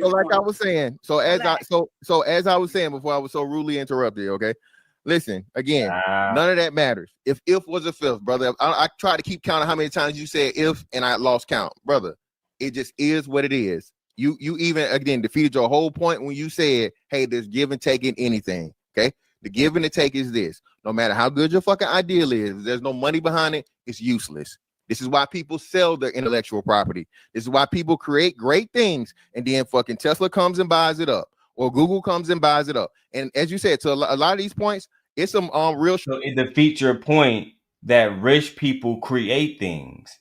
like I was saying, so as I was saying before I was so rudely interrupted, okay? Listen, again, none of that matters. If was a fifth, brother, I try to keep count of how many times you said if and I lost count, brother. It just is what it is. You even again defeated your whole point when you said, hey, there's give and take in anything. Okay. The give and the take is this. No matter how good your fucking ideal is, if there's no money behind it, it's useless. This is why people sell their intellectual property. This is why people create great things and then fucking Tesla comes and buys it up. Or Google comes and buys it up. And as you said, to a lot of these points, it's some real. So it defeats your point that rich people create things,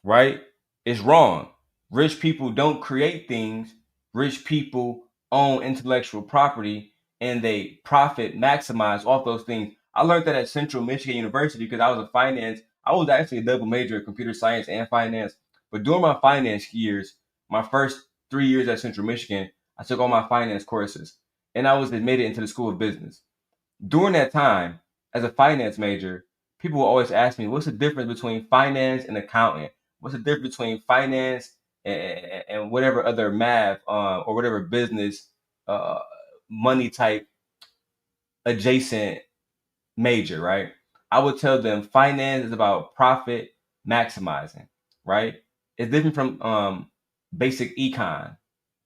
right? It's wrong. Rich people don't create things. Rich people own intellectual property and they profit maximize off those things. I learned that at Central Michigan University because I was a finance. I was actually a double major in computer science and finance. But during my finance years, my first 3 years at Central Michigan, I took all my finance courses and I was admitted into the School of Business. During that time, as a finance major, people will always ask me, what's the difference between finance and accounting? What's the difference between finance and whatever other math or whatever business money type adjacent major, right? I would tell them finance is about profit maximizing, right? It's different from basic econ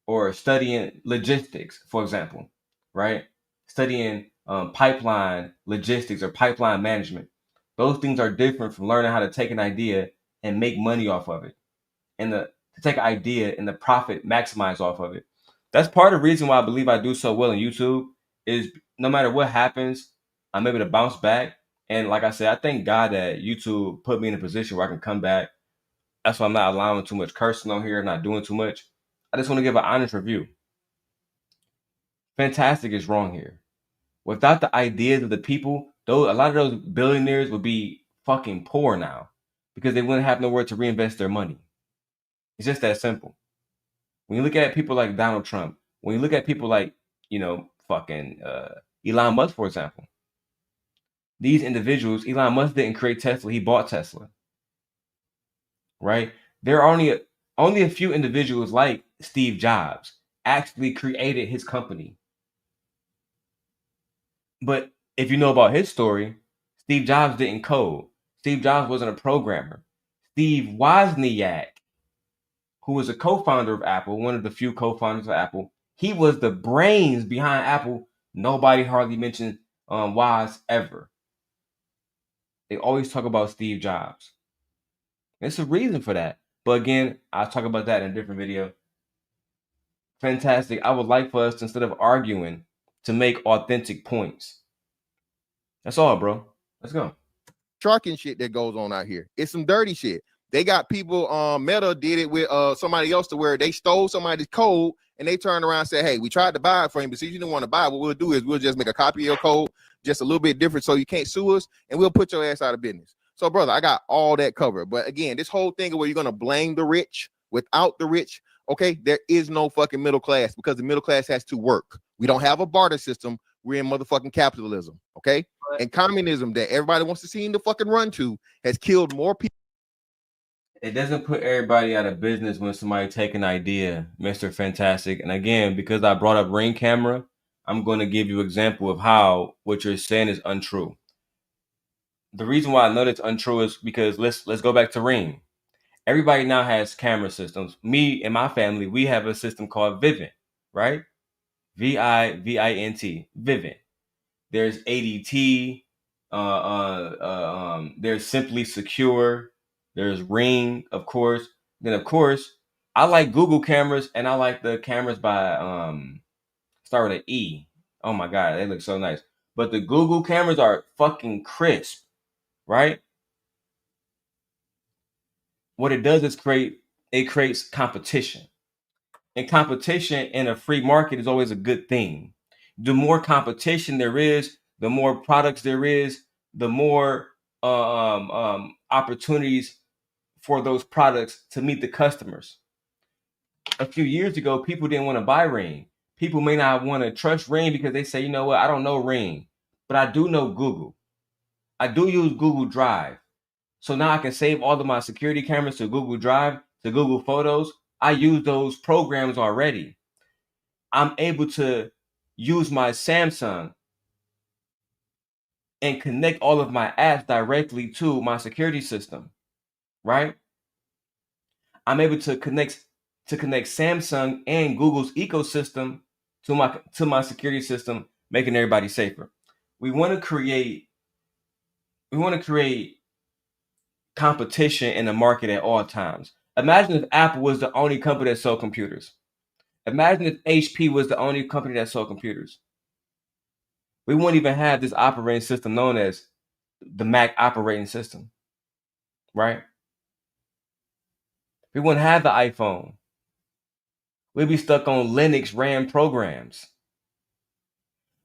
or studying logistics, for example, right? Studying pipeline logistics or pipeline management. Those things are different from learning how to take an idea and make money off of it, and to take an idea and the profit maximize off of it. That's part of the reason why I believe I do so well in YouTube is no matter what happens, I'm able to bounce back. And like I said, I thank God that YouTube put me in a position where I can come back. That's why I'm not allowing too much cursing on here, not doing too much. I just want to give an honest review. Fantastic is wrong here. Without the ideas of the people, Though a lot of those billionaires would be fucking poor now because they wouldn't have nowhere to reinvest their money. It's just that simple. When you look at people like Donald Trump, when you look at people like, fucking Elon Musk, for example, these individuals, Elon Musk didn't create Tesla, he bought Tesla. Right? There are only a few individuals like Steve Jobs actually created his company. But if you know about his story, Steve Jobs didn't code. Steve Jobs wasn't a programmer. Steve Wozniak, who was a co-founder of Apple, one of the few co-founders of Apple, he was the brains behind Apple. Nobody hardly mentioned Woz ever. They always talk about Steve Jobs. There's a reason for that. But again, I'll talk about that in a different video. Fantastic. I would like for us, instead of arguing, to make authentic points. That's all, bro. Let's go. Trucking shit that goes on out here. It's some dirty shit. They got people, Meta did it with somebody else to where they stole somebody's code and they turned around and said, hey, we tried to buy it for him, but since you didn't want to buy it, what we'll do is we'll just make a copy of your code, just a little bit different so you can't sue us, and we'll put your ass out of business. So, brother, I got all that covered. But again, this whole thing where you're going to blame the rich without the rich, okay, there is no fucking middle class because the middle class has to work. We don't have a barter system. We're in motherfucking capitalism, okay? And communism that everybody wants to see in the fucking run to has killed more people. It doesn't put everybody out of business when somebody take an idea, Mr. Fantastic. And again, because I brought up Ring Camera, I'm going to give you an example of how what you're saying is untrue. The reason why I know that's untrue is because let's go back to Ring. Everybody now has camera systems. Me and my family, we have a system called Vivint, right? Vivint, Vivint. There's ADT. There's Simply Secure. There's Ring, of course. Then, of course, I like Google cameras, and I like the cameras by start with an E. Oh my God, they look so nice. But the Google cameras are fucking crisp, right? What it does is creates competition. And competition in a free market is always a good thing. The more competition there is, the more products there is, the more opportunities for those products to meet the customers. A few years ago, people didn't want to buy Ring. People may not want to trust Ring because they say, you know what, I don't know Ring, but I do know Google. I do use Google Drive. So now I can save all of my security cameras to Google Drive, to Google Photos. I use those programs already. I'm able to use my Samsung and connect all of my apps directly to my security system, right? I'm able to connect Samsung and Google's ecosystem to my security system, making everybody safer. We want to create competition in the market at all times. Imagine if Apple was the only company that sold computers. Imagine if HP was the only company that sold computers. We wouldn't even have this operating system known as the Mac operating system, right? We wouldn't have the iPhone. We'd be stuck on Linux RAM programs.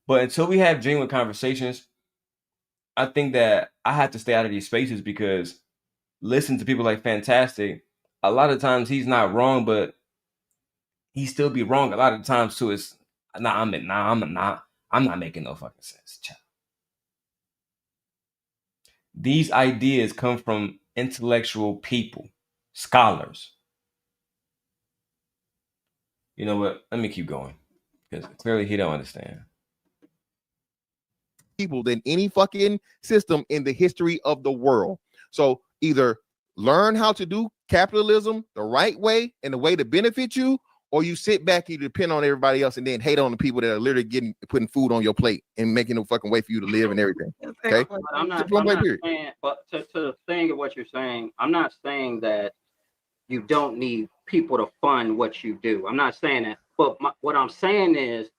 But until we have genuine conversations, I think that I have to stay out of these spaces because listen to people like Fantastic, a lot of times he's not wrong, but he still be wrong a lot of times too. It's I'm not making no fucking sense. These ideas come from intellectual people, scholars. You know what? Let me keep going because clearly he don't understand. People than any fucking system in the history of the world. So either learn how to do capitalism the right way and the way to benefit you, or you sit back and you depend on everybody else and then hate on the people that are literally putting food on your plate and making no fucking way for you to live and everything. Okay. But I'm not saying, but to the thing of what you're saying, I'm not saying that you don't need people to fund what you do. I'm not saying that. But what I'm saying is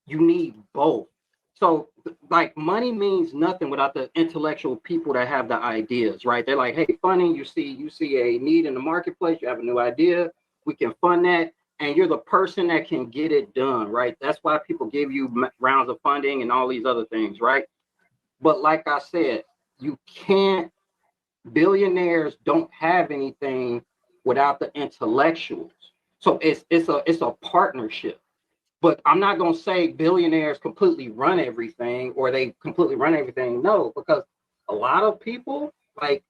you need both. So like money means nothing without the intellectual people that have the ideas, right? They're like, hey, funding, you see a need in the marketplace, you have a new idea, we can fund that. And you're the person that can get it done, right? That's why people give you rounds of funding and all these other things, right? But like I said, you can't, billionaires don't have anything without the intellectuals. So it's a partnership. But I'm not going to say billionaires completely run everything or they completely run everything. No, because a lot of people, like,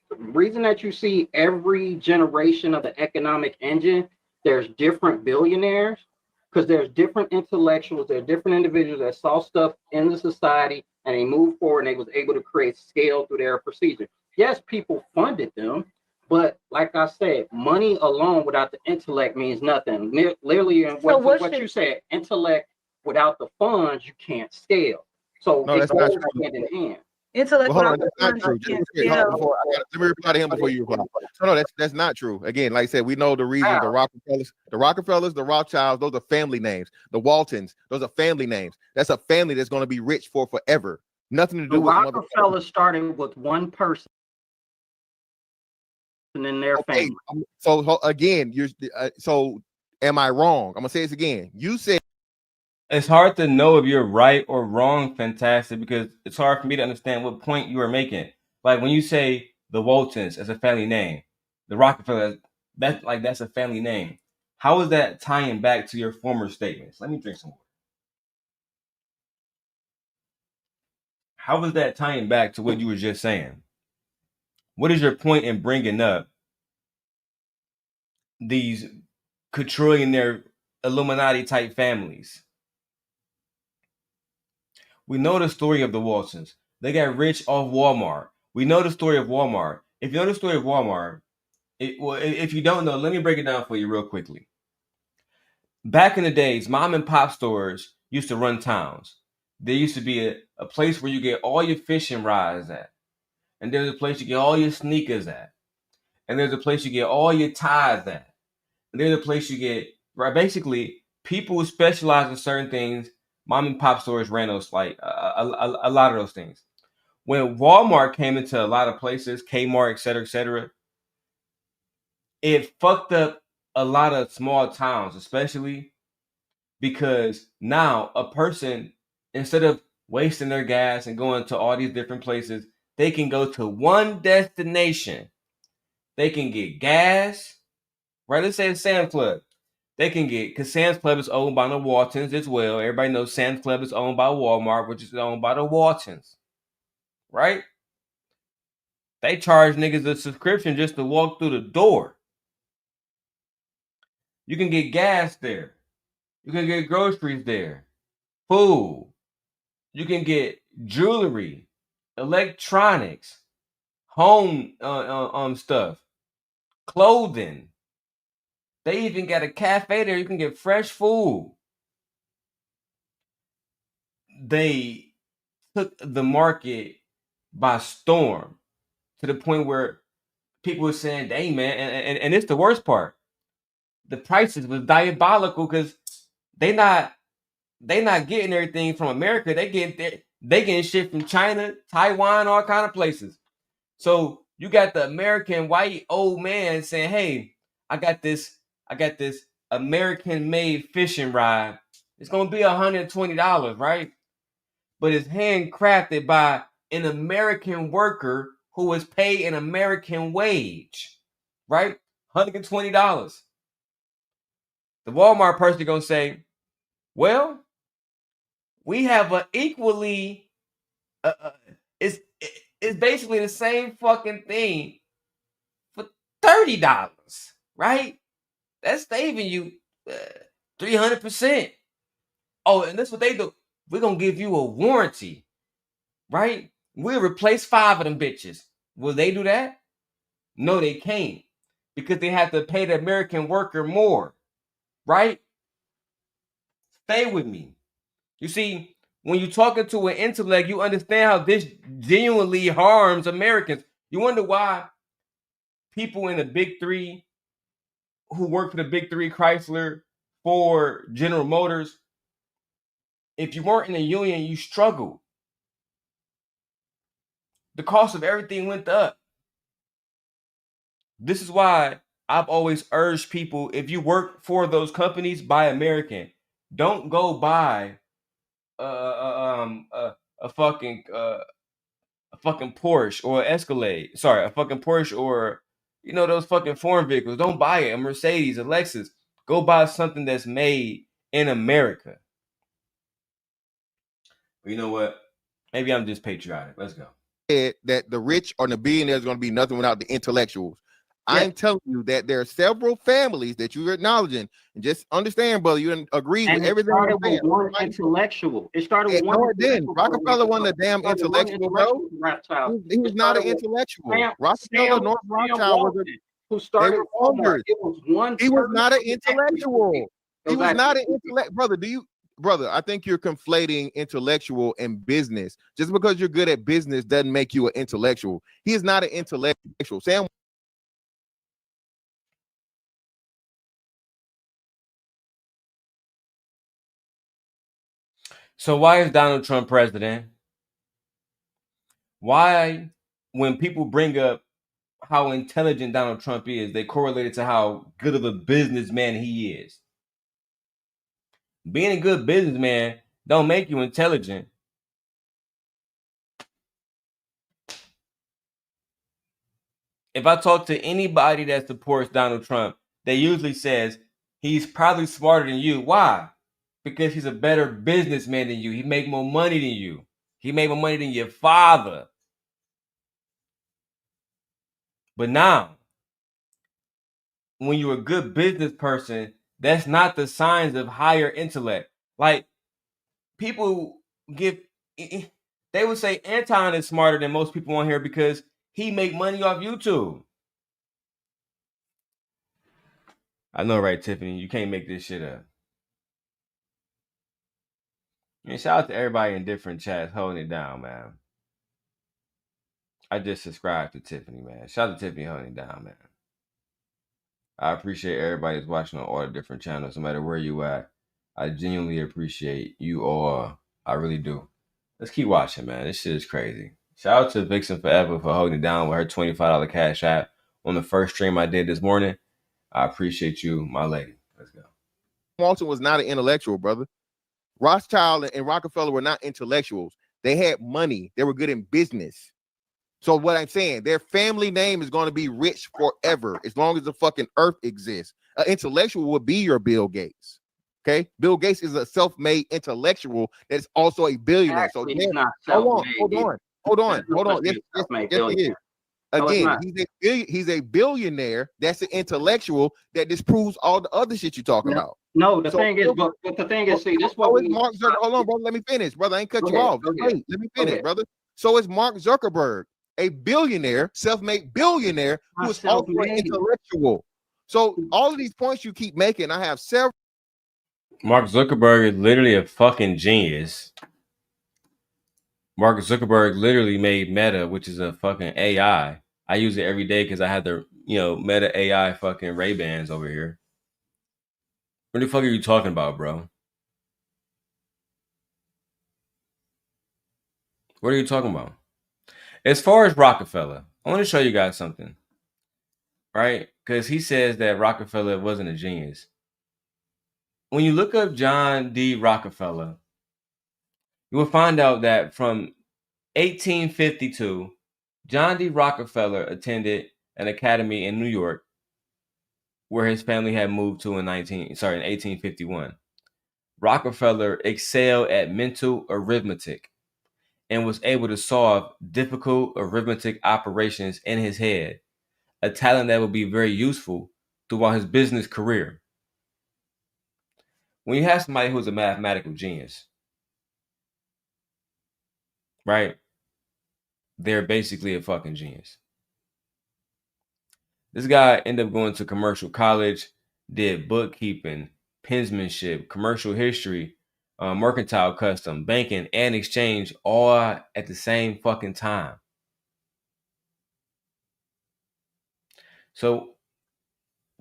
the reason that you see every generation of the economic engine, there's different billionaires because there's different intellectuals, there's different individuals that saw stuff in the society and they moved forward and they was able to create scale through their procedure. Yes, people funded them, but like I said, money alone without the intellect means nothing. Literally, what you said, intellect without the funds, you can't scale. So No, it that's not goes true. hand in hand. Intellect Well, hold without on, the that's not funds, true. you Just can't hold on, scale. let me reply to him before you reply. So, no, that's not true. Again, like I said, we know the reasons. The Rockefellers, the Rothschilds, those are family names. The Waltons, those are family names. That's a family that's going to be rich for forever. Nothing to The do with Rockefellers started with one person in their family. So again, so am I wrong? I'm gonna say this again. You said it's hard to know if you're right or wrong, Fantastic, because it's hard for me to understand what point you are making. Like when you say the Waltons as a family name, the Rockefellers, that's a family name. How is that tying back to your former statements? Let me drink some water. How is that tying back to what you were just saying? What is your point in bringing up these quadrillionaire Illuminati type families? We know the story of the Waltons. They got rich off Walmart. We know the story of Walmart. If you know the story of Walmart, if you don't know, let me break it down for you real quickly. Back in the days, mom and pop stores used to run towns. There used to be a place where you get all your fishing rods at. And there's a place you get all your sneakers at. And there's a place you get all your ties at. And there's a place you get, right? Basically, people who specialize in certain things, mom and pop stores ran those, like a lot of those things. When Walmart came into a lot of places, Kmart, et cetera, it fucked up a lot of small towns, especially because now a person, instead of wasting their gas and going to all these different places, they can go to one destination. They can get gas, right? Let's say the Sam's Club. They can get, because Sam's Club is owned by the Waltons as well. Everybody knows Sam's Club is owned by Walmart, which is owned by the Waltons, right? They charge niggas a subscription just to walk through the door. You can get gas there. You can get groceries there. Food. You can get jewelry, electronics, home stuff, clothing. They even got a cafe there. You can get fresh food. They took the market by storm to the point where people were saying, "Hey, man," and it's the worst part. The prices was diabolical because they not getting everything from America. They getting shit from China, Taiwan, all kind of places. So you got the American white old man saying, "Hey, I got this American made fishing rod. It's gonna be $120, right? But it's handcrafted by an American worker who is paid an American wage, right? $120. The Walmart person gonna say, well, we have an equally, it's basically the same fucking thing for $30, right? That's saving you 300%. Oh, and this is what they do. We're gonna give you a warranty, right? We'll replace 5 of them bitches. Will they do that? No, they can't, because they have to pay the American worker more, right? Stay with me. You see, when you're talking to an intellect, you understand how this genuinely harms Americans. You wonder why people in the big three who work for the big three, Chrysler, Ford, General Motors, if you weren't in a union, you struggled. The cost of everything went up. This is why I've always urged people, if you work for those companies, buy American. Don't go buy a fucking a fucking Porsche or an Escalade. Sorry, a fucking Porsche or, you know, those fucking foreign vehicles. Don't buy it. A Mercedes, a Lexus. Go buy something that's made in America. But you know what? Maybe I'm just patriotic. Let's go. That the rich or the billionaires are going to be nothing without the intellectuals. Yeah. I'm telling you that there are several families that you're acknowledging, and just understand, brother, you agree And with it everything started I'm saying. with one intellectual. It started with one. No, it didn't. intellectual. Rockefeller wasn't a damn It started with one intellectual, bro. Rothschild. He was It not an started with intellectual. Sam- Rockefeller, Sam- North Sam Rothschild was Walton, who they started were Walmart. founders. It was one. He was person not an who actually intellectual. did it. He was not an actually- intellect, brother. Brother, I think you're conflating intellectual and business. Just because you're good at business doesn't make you an intellectual. He is not an intellectual. Sam. So why is Donald Trump president? Why, when people bring up how intelligent Donald Trump is, they correlate it to how good of a businessman he is. Being a good businessman don't make you intelligent. If I talk to anybody that supports Donald Trump, they usually says he's probably smarter than you. Why? Because he's a better businessman than you. He make more money than you. He made more money than your father. But now, when you're a good business person, that's not the signs of higher intellect. Like, people they would say Anton is smarter than most people on here because he make money off YouTube. I know, right, Tiffany? You can't make this shit up. And shout out to everybody in different chats holding it down, man. I just subscribed to Tiffany, man. Shout out to Tiffany holding it down, man. I appreciate everybody that's watching on all the different channels, no matter where you at. I genuinely appreciate you all. I really do. Let's keep watching, man. This shit is crazy. Shout out to Vixen Forever for holding it down with her $25 cash app on the first stream I did this morning. I appreciate you, my lady. Let's go. Walton was not an intellectual, brother. Rothschild and Rockefeller were not intellectuals. They had money. They were good in business. So what I'm saying, their family name is going to be rich forever as long as the fucking earth exists. An intellectual would be your Bill Gates. Okay, Bill Gates is a self-made intellectual that's also a billionaire. Actually, So he's not hold self-made. on. Yes, it is. Again, he's a billionaire that's an intellectual that disproves all the other shit you're talking about. No, the thing is, but the thing is, see, this is what we Mark Zuckerberg. Hold on, brother. Let me finish, brother. I ain't cut you off. Wait, let me finish, brother. So is Mark Zuckerberg, a billionaire, self-made billionaire who is also an intellectual. So all of these points you keep making, I have several. Mark Zuckerberg is literally a fucking genius. Mark Zuckerberg literally made Meta, which is a fucking AI. I use it every day because I have the, Meta AI fucking Ray-Bans over here. What the fuck are you talking about, bro? What are you talking about? As far as Rockefeller, I want to show you guys something, right? Because he says that Rockefeller wasn't a genius. When you look up John D. Rockefeller, you will find out that from 1852, John D. Rockefeller attended an academy in New York where his family had moved to in 1851. Rockefeller excelled at mental arithmetic and was able to solve difficult arithmetic operations in his head, a talent that would be very useful throughout his business career. When you have somebody who's a mathematical genius, right? They're basically a fucking genius. This guy ended up going to commercial college, did bookkeeping, penmanship, commercial history, mercantile custom, banking, and exchange all at the same fucking time. So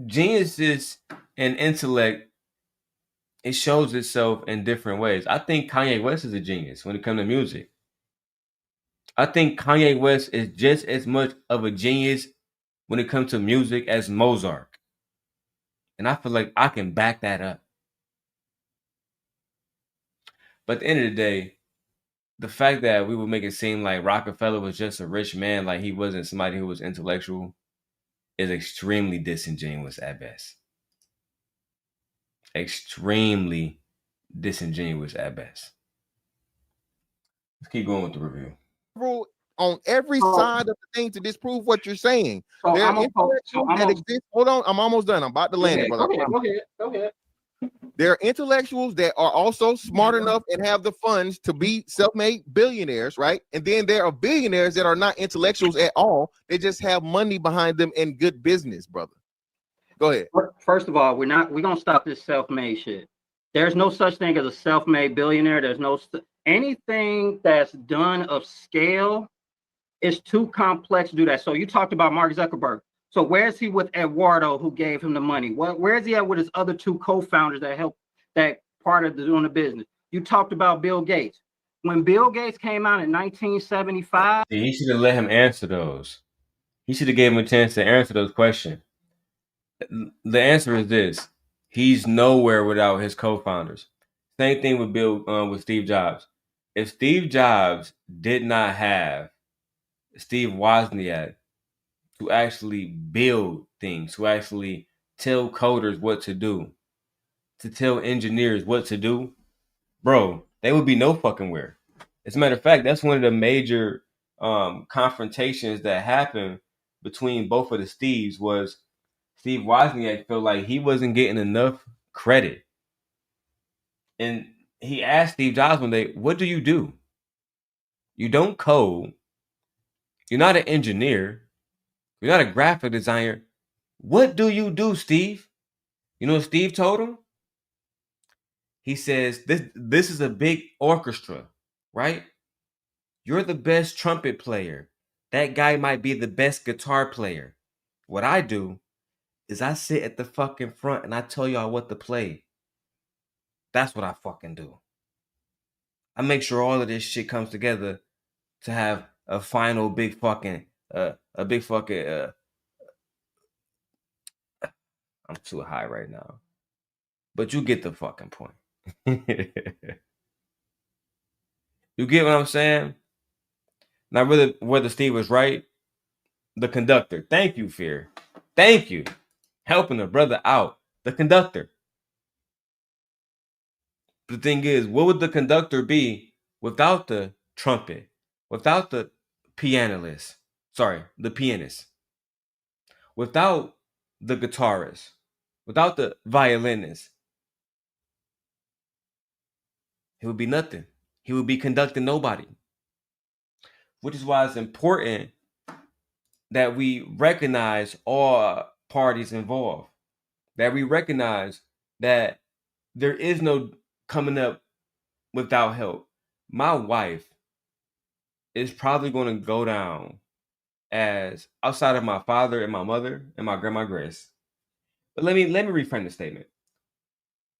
geniuses and intellect, it shows itself in different ways. I think Kanye West is a genius when it comes to music. I think Kanye West is just as much of a genius when it comes to music as Mozart. And I feel like I can back that up. But at the end of the day, the fact that we would make it seem like Rockefeller was just a rich man, like he wasn't somebody who was intellectual, is extremely disingenuous at best. Extremely disingenuous at best. Let's keep going with the review. On every side of the thing to disprove what you're saying. So There are I'm intellectuals that exist. Hold on, I'm almost done. I'm about to land it, brother. Go ahead. There are intellectuals that are also smart enough and have the funds to be self-made billionaires, right? And then there are billionaires that are not intellectuals at all. They just have money behind them and good business, brother. Go ahead. First of all, we're gonna stop this self-made shit. There's no such thing as a self-made billionaire. There's no anything that's done of scale is too complex to do that. So you talked about Mark Zuckerberg. So where is he with Eduardo, who gave him the money? Where is he at with his other two co-founders that helped that part of doing the business? You talked about Bill Gates. When Bill Gates came out in 1975, he should have let him answer those. He should have gave him a chance to answer those questions. The answer is this: he's nowhere without his co-founders. Same thing with Steve Jobs. If Steve Jobs did not have Steve Wozniak to actually build things, to actually tell coders what to do, to tell engineers what to do, bro, they would be no fucking where. As a matter of fact, that's one of the major confrontations that happened between both of the Steves. Was Steve Wozniak felt like he wasn't getting enough credit. And he asked Steve Jobs one day, what do? You don't code. You're not an engineer. You're not a graphic designer. What do you do, Steve? You know what Steve told him? He says, this is a big orchestra, right? You're the best trumpet player. That guy might be the best guitar player. What I do is I sit at the fucking front and I tell y'all what to play. That's what I fucking do. I make sure all of this shit comes together to have a final big fucking, I'm too high right now. But you get the fucking point. You get what I'm saying? Now, whether Steve was right, the conductor. Thank you, Fear. Thank you. Helping a brother out. The conductor. The thing is, what would the conductor be without the trumpet? Without the pianist? Without the guitarist? Without the violinist? He would be nothing. He would be conducting nobody. Which is why it's important that we recognize all parties involved. That we recognize that there is no coming up without help. My wife is probably going to go down as, outside of my father and my mother and my grandma Grace. But let me reframe the statement.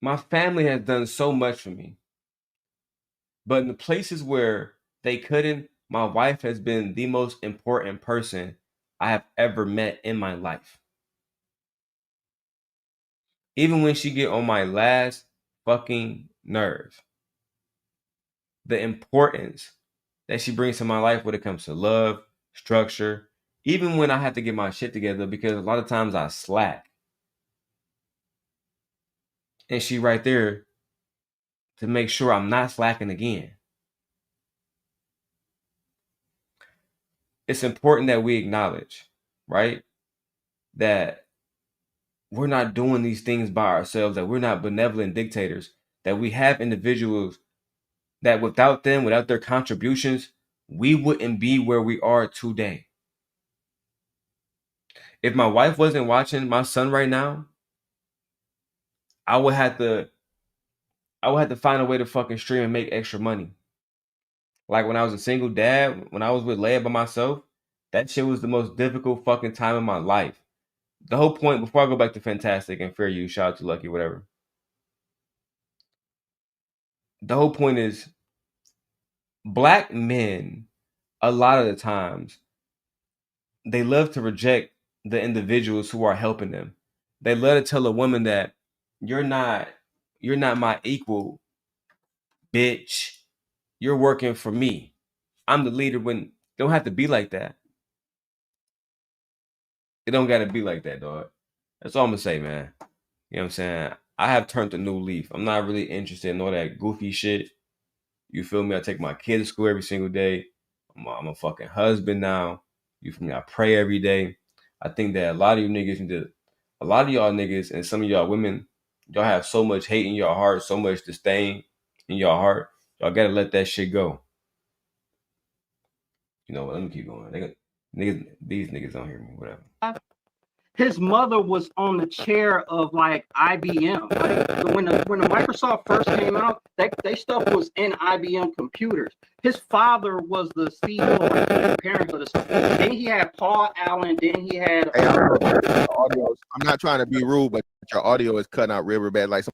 My family has done so much for me. But in the places where they couldn't, my wife has been the most important person I have ever met in my life. Even when she get on my last fucking nerve, the importance that she brings to my life when it comes to love, structure, even when I have to get my shit together, because a lot of times I slack. And she right there to make sure I'm not slacking again. It's important that we acknowledge, right, that we're not doing these things by ourselves, that we're not benevolent dictators, that we have individuals that without them, without their contributions, we wouldn't be where we are today. If my wife wasn't watching my son right now, I would have to find a way to fucking stream and make extra money. Like when I was a single dad, when I was with Leia by myself, that shit was the most difficult fucking time in my life. The whole point, before I go back to Fantastic and Fair Use, shout out to Lucky, whatever. The whole point is, black men, a lot of the times, they love to reject the individuals who are helping them. They love to tell a woman that you're not my equal, bitch. You're working for me. I'm the leader. When it don't have to be like that. It don't gotta be like that, dog. That's all I'm gonna say, man. You know what I'm saying? I have turned a new leaf. I'm not really interested in all that goofy shit. You feel me? I take my kid to school every single day. I'm a fucking husband now. You feel me? I pray every day. I think that a lot of you niggas need to, a lot of y'all niggas and some of y'all women, y'all have so much hate in your heart, so much disdain in your heart. Y'all gotta let that shit go. You know what? Let me keep going. These niggas don't hear me. Whatever. His mother was on the chair of like IBM. Like, when the Microsoft first came out, they stuff was in IBM computers. His father was the CEO, like the parents of the stuff. Then he had Paul Allen. Then he had. Hey, I'm not trying to be rude, but your audio is cutting out real bad. Like,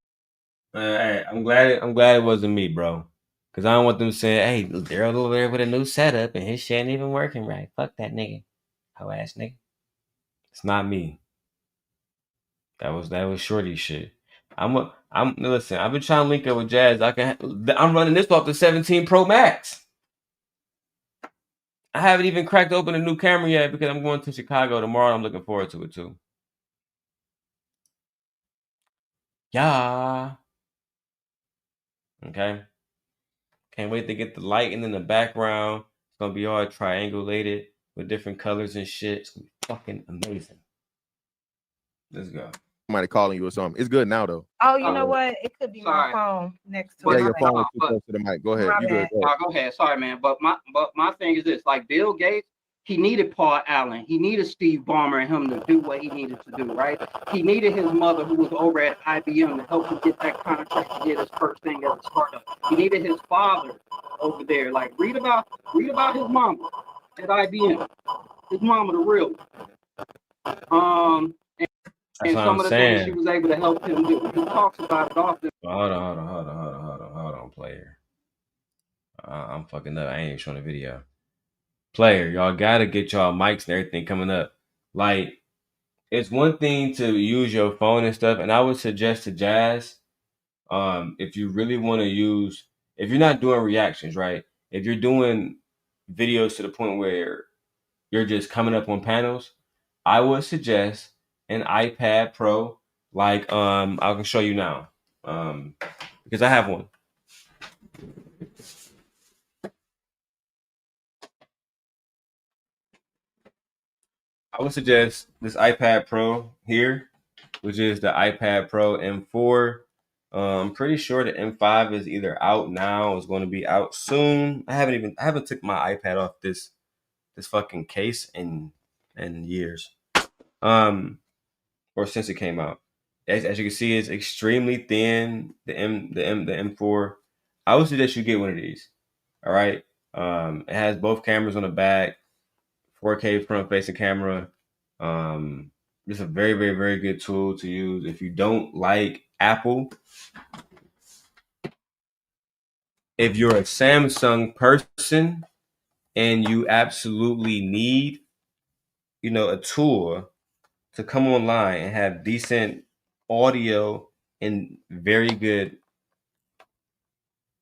Hey, I'm glad it wasn't me, bro. Cause I don't want them saying, "Hey, Daryl over there with a new setup and his shit ain't even working right." Fuck that nigga, hoe ass nigga. It's not me. That was Shorty shit. I'm listen. I've been trying to link up with Jazz. I'm running this off the 17 Pro Max. I haven't even cracked open a new camera yet because I'm going to Chicago tomorrow. I'm looking forward to it too. Yeah. Okay. Can't wait to get the lighting in the background. It's gonna be all triangulated with different colors and shit. It's gonna be fucking amazing. Let's go. somebody calling you or something. It's good now though. Oh, you know what? It could be my phone next to Yeah, it. your My phone bad. is too close to the mic. Go ahead. My You good? bad. Go ahead. Sorry, man. But my thing is this: like Bill Gates, he needed Paul Allen, he needed Steve Ballmer, and him to do what he needed to do. Right? He needed his mother, who was over at IBM, to help him get that contract to get his first thing as a startup. He needed his father over there. Like read about his mama at IBM. His mama, the real one. And some of the things she was able to help him do. He talks about it often. Hold on, player. I'm fucking up. I ain't even showing the video. Player, y'all gotta get y'all mics and everything coming up. Like, it's one thing to use your phone and stuff, and I would suggest to Jazz, if you really want to use, if you're not doing reactions, right? If you're doing videos to the point where you're just coming up on panels, I would suggest an iPad Pro. Like, I can show you now, because I have one. I would suggest this iPad Pro here, which is the iPad Pro M4. I'm pretty sure the M5 is either out now or is going to be out soon. I haven't took my iPad off this fucking case in years. Or since it came out. As you can see, it's extremely thin. The M4. I would suggest you get one of these. All right. It has both cameras on the back, 4K front facing camera. It's a very, very, very good tool to use. If you don't like Apple, if you're a Samsung person and you absolutely need, a tool to come online and have decent audio and very good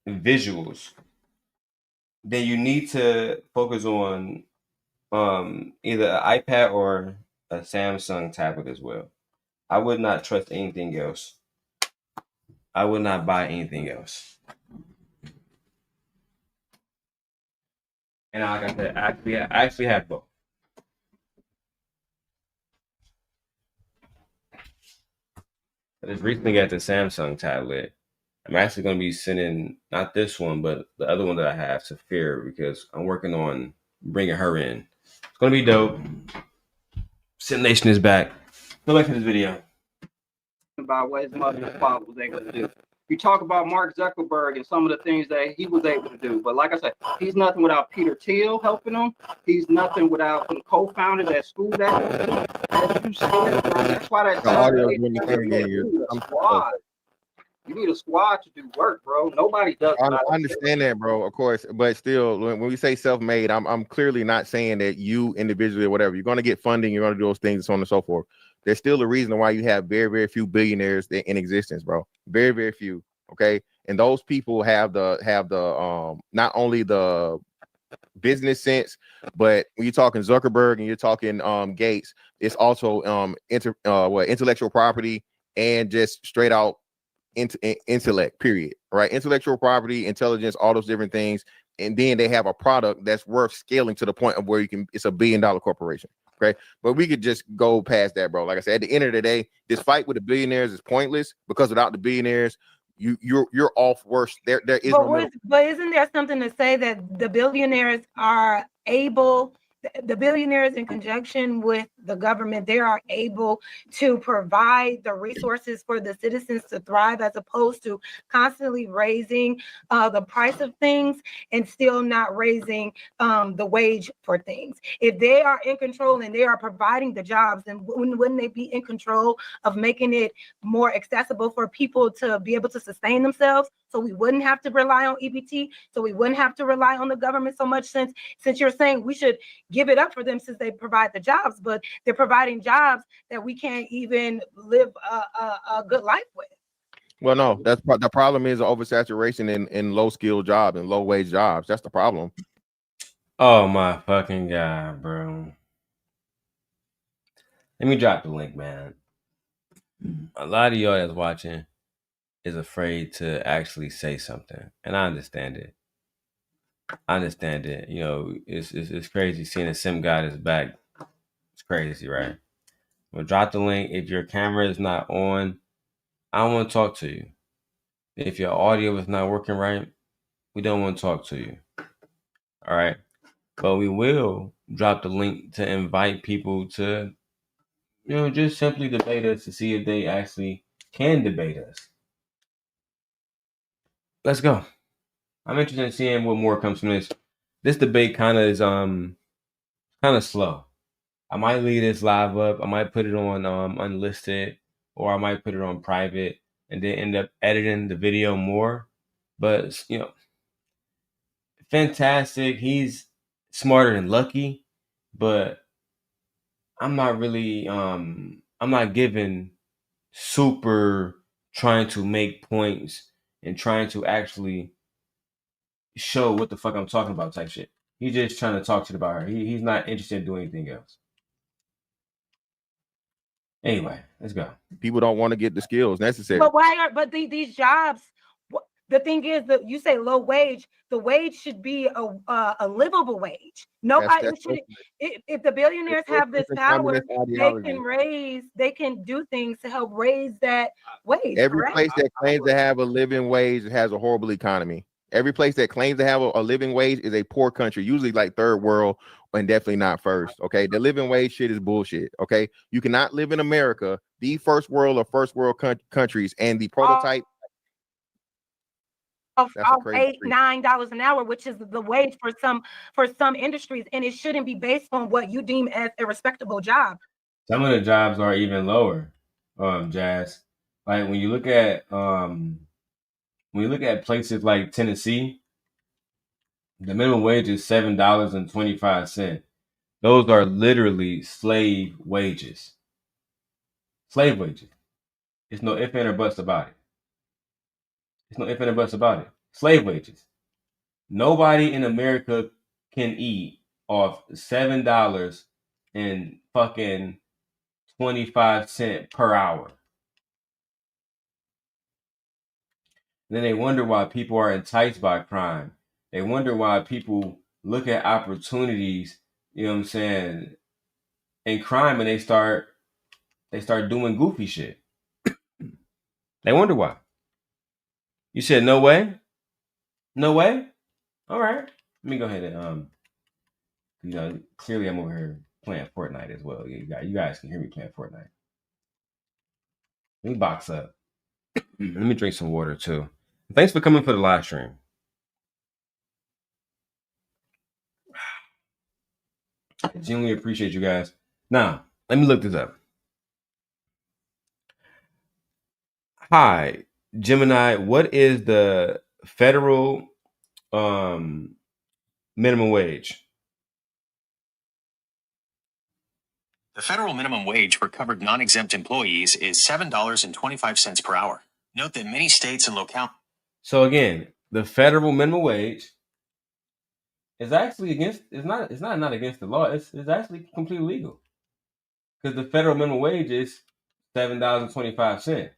visuals, then you need to focus on either an iPad or a Samsung tablet as well. I would not trust anything else. I would not buy anything else. And like I said, I actually have both. I just recently got the Samsung tablet. I'm actually going to be sending, not this one, but the other one that I have to Fear, because I'm working on bringing her in. It's going to be dope. Sim Nation is back. Go back to this video. About what his mother and father was able to do. You talk about Mark Zuckerberg and some of the things that he was able to do. But like I said, he's nothing without Peter Thiel helping him. He's nothing without some co-founders at school that as you said, that's why that squad. You need a squad to do work, bro. Nobody does. I understand that, bro, of course, but still, when we say self-made, I'm clearly not saying that you individually or whatever. You're going to get funding, you're going to do those things, so on and so forth. There's still a reason why you have very, very few billionaires in existence, bro. Very, very few. Okay. And those people have the not only the business sense, but when you're talking Zuckerberg and you're talking Gates, it's also intellectual property and just straight out intellect, period. Right? Intellectual property, intelligence, all those different things. And then they have a product that's worth scaling to the point of where it's a $1 billion corporation. Okay. But we could just go past that, bro. Like I said, at the end of the day, this fight with the billionaires is pointless, because without the billionaires, you're off worse. There is no middle. But isn't there something to say that the billionaires are able, the billionaires in conjunction with the government, they are able to provide the resources for the citizens to thrive, as opposed to constantly raising the price of things and still not raising the wage for things? If they are in control and they are providing the jobs, then wouldn't they be in control of making it more accessible for people to be able to sustain themselves? So we wouldn't have to rely on EBT, so we wouldn't have to rely on the government so much, since you're saying we should give it up for them since they provide the jobs, but they're providing jobs that we can't even live a good life with. Well, no, that's the problem is oversaturation in low skill jobs and low wage jobs. That's the problem. Oh my fucking God, bro. Let me drop the link, man. A lot of y'all that's watching is afraid to actually say something, and I understand it. You know, it's crazy seeing a sim god is back. It's crazy, right? Well, drop the link. If your camera is not on, I don't want to talk to you. If your audio is not working right, we don't want to talk to you. All right. But we will drop the link to invite people to, you know, just simply debate us, to see if they actually can debate us. Let's go. I'm interested in seeing what more comes from this. This debate kind of is kind of slow. I might leave this live up. I might put it on unlisted, or I might put it on private and then end up editing the video more. But, you know, fantastic. He's smarter than Lucky, but I'm not really I'm not giving super trying to make points and trying to actually show what the fuck I'm talking about type shit. He's just trying to talk shit about her. He's not interested in doing anything else. Anyway, let's go. People don't want to get the skills necessary. But these jobs, the thing is that you say low wage, the wage should be a livable wage. Nobody should. If the billionaires have this power, they can do things to help raise that wage. Every place that claims to have a living wage has a horrible economy. Every place that claims to have a living wage is a poor country, usually like third world, and definitely not first. Okay, the living wage shit is bullshit. Okay, you cannot live in America, the first world or first world countries, and the prototype of $8-9 an hour, which is the wage for some industries, and it shouldn't be based on what you deem as a respectable job. Some of the jobs are even lower, Jas. Like when you look at places like Tennessee, the minimum wage is $7.25. Those are literally slave wages. Slave wages. It's no ifs, ands, or buts about it. Slave wages. Nobody in America can eat off $7 and fucking 25 cents per hour. And then they wonder why people are enticed by crime. They wonder why people look at opportunities, you know what I'm saying, in crime, and they start doing goofy shit. They wonder why. You said no way? No way? All right. Let me go ahead and you know, clearly I'm over here playing Fortnite as well. You guys can hear me playing Fortnite. Let me box up. Let me drink some water too. Thanks for coming for the live stream. I genuinely appreciate you guys. Now, let me look this up. Hi, Gemini. What is the federal minimum wage? The federal minimum wage for covered non-exempt employees is $7.25 per hour. Note that many states and localities So again, the federal minimum wage is actually it's not against the law. It's actually completely legal. Because the federal minimum wage is $7.25.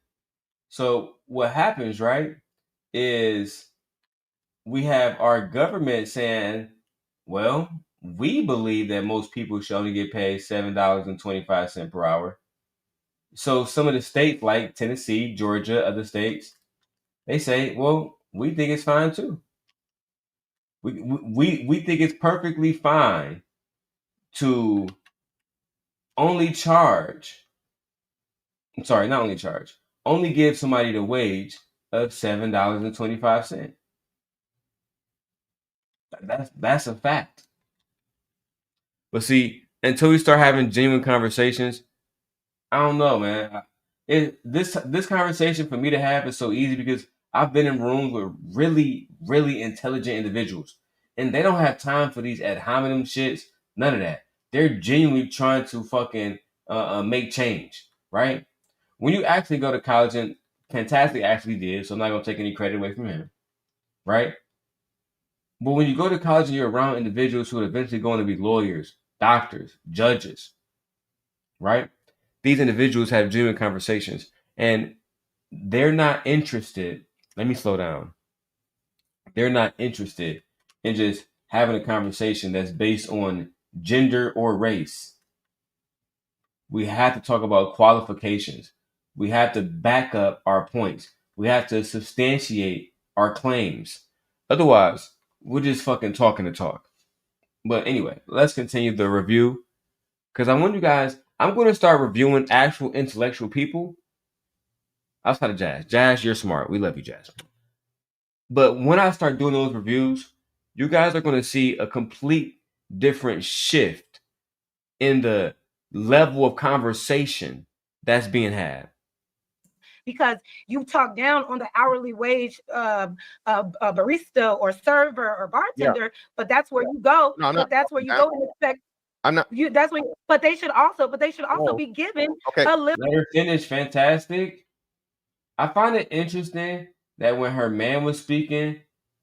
So what happens, right, is we have our government saying, well, we believe that most people should only get paid $7.25 per hour. So some of the states like Tennessee, Georgia, other states, they say, well, we think it's fine too. We think it's perfectly fine to only charge. I'm sorry, not only charge. Only give somebody the wage of $7.25. That's a fact. But see, until we start having genuine conversations, I don't know, man. This conversation for me to have is so easy because I've been in rooms with really, really intelligent individuals, and they don't have time for these ad hominem shits. None of that. They're genuinely trying to fucking make change, right? When you actually go to college, and Fantastic actually did, so I'm not gonna take any credit away from him, right? But when you go to college and you're around individuals who are eventually going to be lawyers, doctors, judges, right? These individuals have genuine conversations and they're not interested. Let me slow down. They're not interested in just having a conversation that's based on gender or race. We have to talk about qualifications. We have to back up our points. We have to substantiate our claims. Otherwise, we're just fucking talking to talk. But anyway, let's continue the review. Because I want you guys, I'm going to start reviewing actual intellectual people outside of Jazz. Jazz, you're smart. We love you, Jazz. But when I start doing those reviews, you guys are going to see a complete different shift in the level of conversation that's being had. Because you talk down on the hourly wage barista or server or bartender, but that's where you go. No, but that's where you go and expect. I'm not. You. That's what. But they should also be given a little. Let her finish. Fantastic. I find it interesting that when her man was speaking,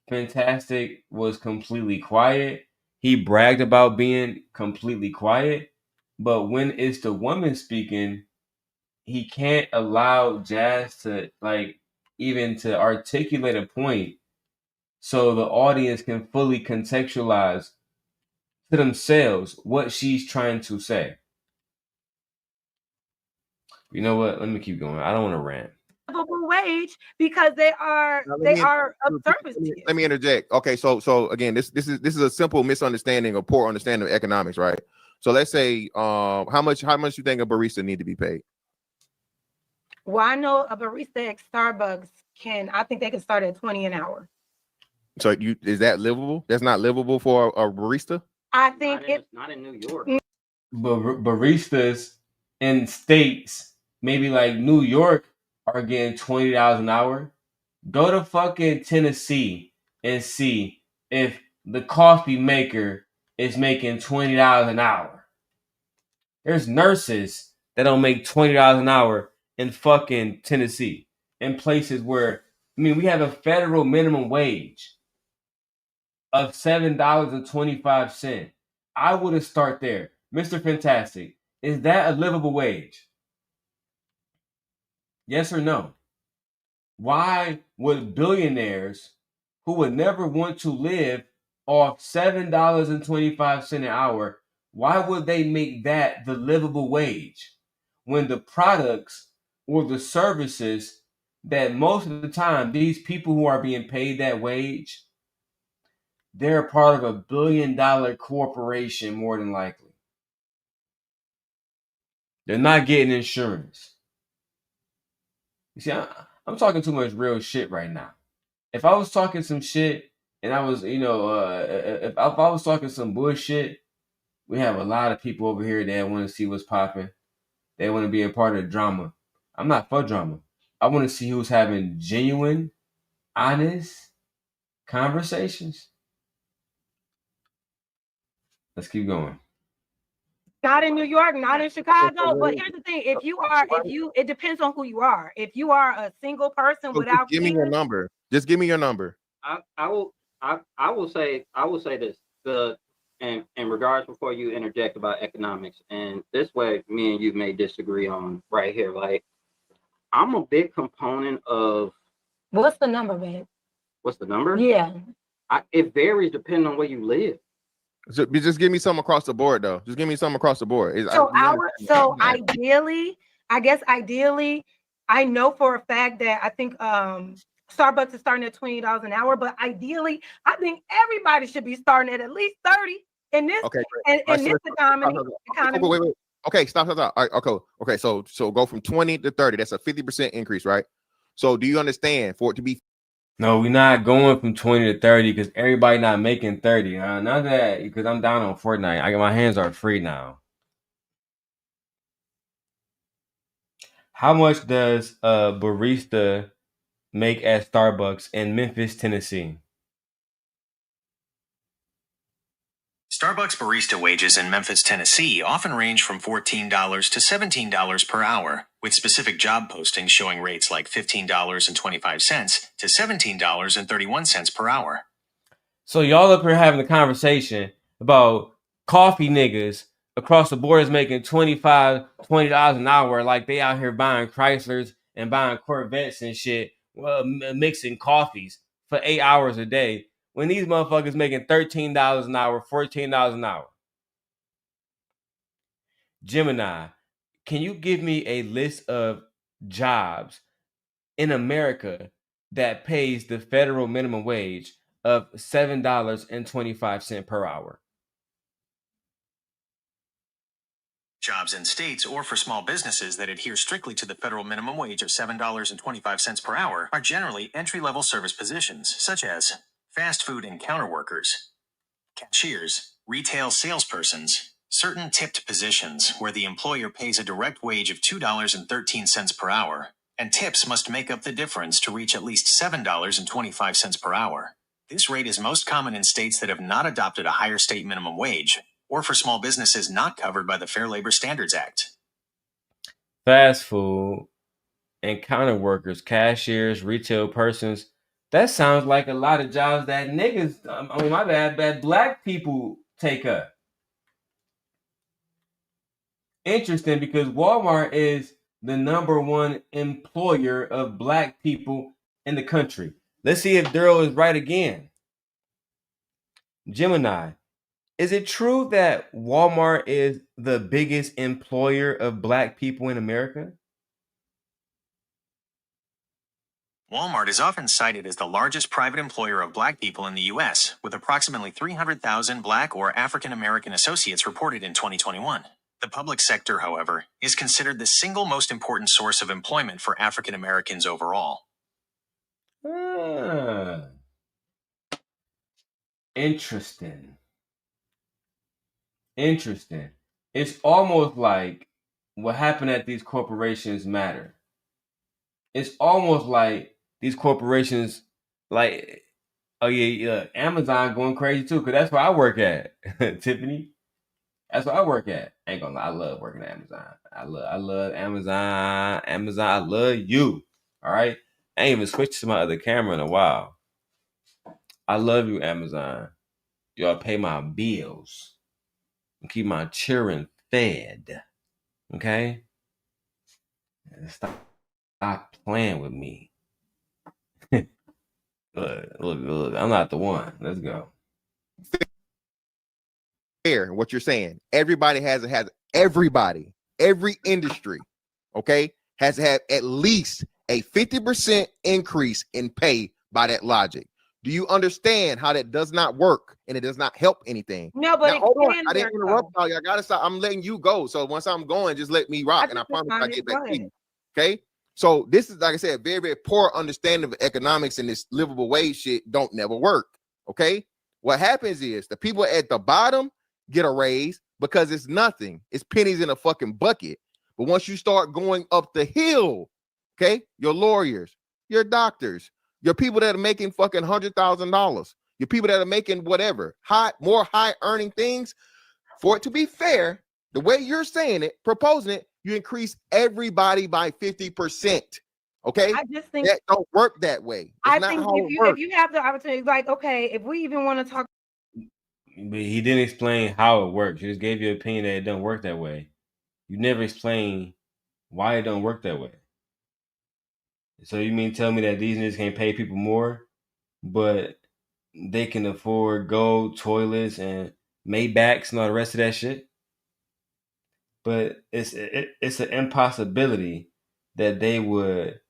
Fantastic was completely quiet. He bragged about being completely quiet. But when it's the woman speaking, he can't allow Jazz to even to articulate a point so the audience can fully contextualize to themselves what she's trying to say. You know what? Let me keep going. I don't want to rant. Wage because they are of service to you. Let me interject. Okay, so again, this is a simple misunderstanding or poor understanding of economics, right? So let's say how much you think a barista need to be paid? Well, I know a barista at Starbucks I think they can start at 20 an hour. So is that livable? That's not livable for a barista? I think it's not in New York. Baristas in states, maybe like New York, are getting $20 an hour. Go to fucking Tennessee and see if the coffee maker is making $20 an hour. There's nurses that don't make $20 an hour in fucking Tennessee, in places where, we have a federal minimum wage of $7.25. I would have start there. Mr. Fantastic, is that a livable wage? Yes or no? Why would billionaires who would never want to live off $7.25 an hour, why would they make that the livable wage when the products or the services that most of the time these people who are being paid that wage, they're a part of a billion-dollar corporation more than likely. They're not getting insurance. You see, I'm talking too much real shit right now. If I was talking some shit and I was, if I was talking some bullshit, we have a lot of people over here that want to see what's popping. They want to be a part of the drama. I'm not for drama. I want to see who's having genuine, honest conversations. Let's keep going. Not in New York, not in Chicago. But here's the thing: it depends on who you are. If you are a single person So without give me your kids, number. Just give me your number. I will say this. In regards, before you interject about economics, and this way me and you may disagree on right here. Like, I'm a big component of what's the number, man? what's the number? Yeah. It varies depending on where you live. So just give me something across the board, though. Just give me something across the board. Ideally, I know for a fact that I think Starbucks is starting at $20 an hour, but ideally, I think everybody should be starting at least 30 in this economy. Wait. Okay, stop. All right, okay. So go from 20 to 30. That's a 50% increase, right? So do you understand for it to be? No, we're not going from 20 to 30 because everybody not making 30. Not that because I'm down on Fortnite. My hands are free now. How much does a barista make at Starbucks in Memphis, Tennessee? Starbucks barista wages in Memphis, Tennessee often range from $14 to $17 per hour, with specific job postings showing rates like $15.25 to $17.31 per hour. So y'all up here having a conversation about coffee niggas across the board is making $20 an hour, like they out here buying Chryslers and buying Corvettes and shit, mixing coffees for 8 hours a day, when these motherfuckers making $13 an hour, $14 an hour. Gemini, can you give me a list of jobs in America that pays the federal minimum wage of $7.25 per hour? Jobs in states or for small businesses that adhere strictly to the federal minimum wage of $7.25 per hour are generally entry-level service positions, such as fast food and counter workers, cashiers, retail salespersons, certain tipped positions where the employer pays a direct wage of $2.13 per hour, and tips must make up the difference to reach at least $7.25 per hour. This rate is most common in states that have not adopted a higher state minimum wage, or for small businesses not covered by the Fair Labor Standards Act. Fast food and counter workers, cashiers, retail persons. That sounds like a lot of jobs that niggas, bad black people take up. Interesting, because Walmart is the #1 employer of black people in the country. Let's see if Daryl is right again. Gemini, is it true that Walmart is the biggest employer of black people in America? Walmart is often cited as the largest private employer of black people in the U.S., with approximately 300,000 black or African American associates reported in 2021. The public sector, however, is considered the single most important source of employment for African Americans overall. Interesting. It's almost like what happened at these corporations matter. It's almost like these corporations, like, Amazon going crazy too, because that's where I work at, Tiffany. That's where I work at. Ain't gonna lie, I love working at Amazon. I love Amazon. Amazon, I love you. All right. I ain't even switched to my other camera in a while. I love you, Amazon. Y'all pay my bills and keep my children fed. Okay? Stop playing with me. Look, I'm not the one. Let's go. Fair, what you're saying. Everybody every industry, okay, has to have at least a 50% increase in pay by that logic. Do you understand how that does not work and it does not help anything? No, but now, hold on. I didn't interrupt y'all. I gotta stop. I'm letting you go. So once I'm going, just let me rock, and I promise I get back to you. Okay. So this is, like I said, a very, very poor understanding of economics, and this livable wage shit don't never work. Okay. What happens is the people at the bottom get a raise because it's nothing. It's pennies in a fucking bucket. But once you start going up the hill, okay, your lawyers, your doctors, your people that are making fucking $100,000, your people that are making whatever, more high earning things, for it to be fair, The way you're saying it, proposing it, you increase everybody by 50%. Okay, I just think that don't work that way. I think if you have the opportunity, like, okay, if we even want to talk. But he didn't explain how it works. He just gave you an opinion that it doesn't work that way. You never explain why it don't work that way. So you mean tell me that these niggas can't pay people more, but they can afford gold toilets and Maybachs and all the rest of that shit? But it's an impossibility that they would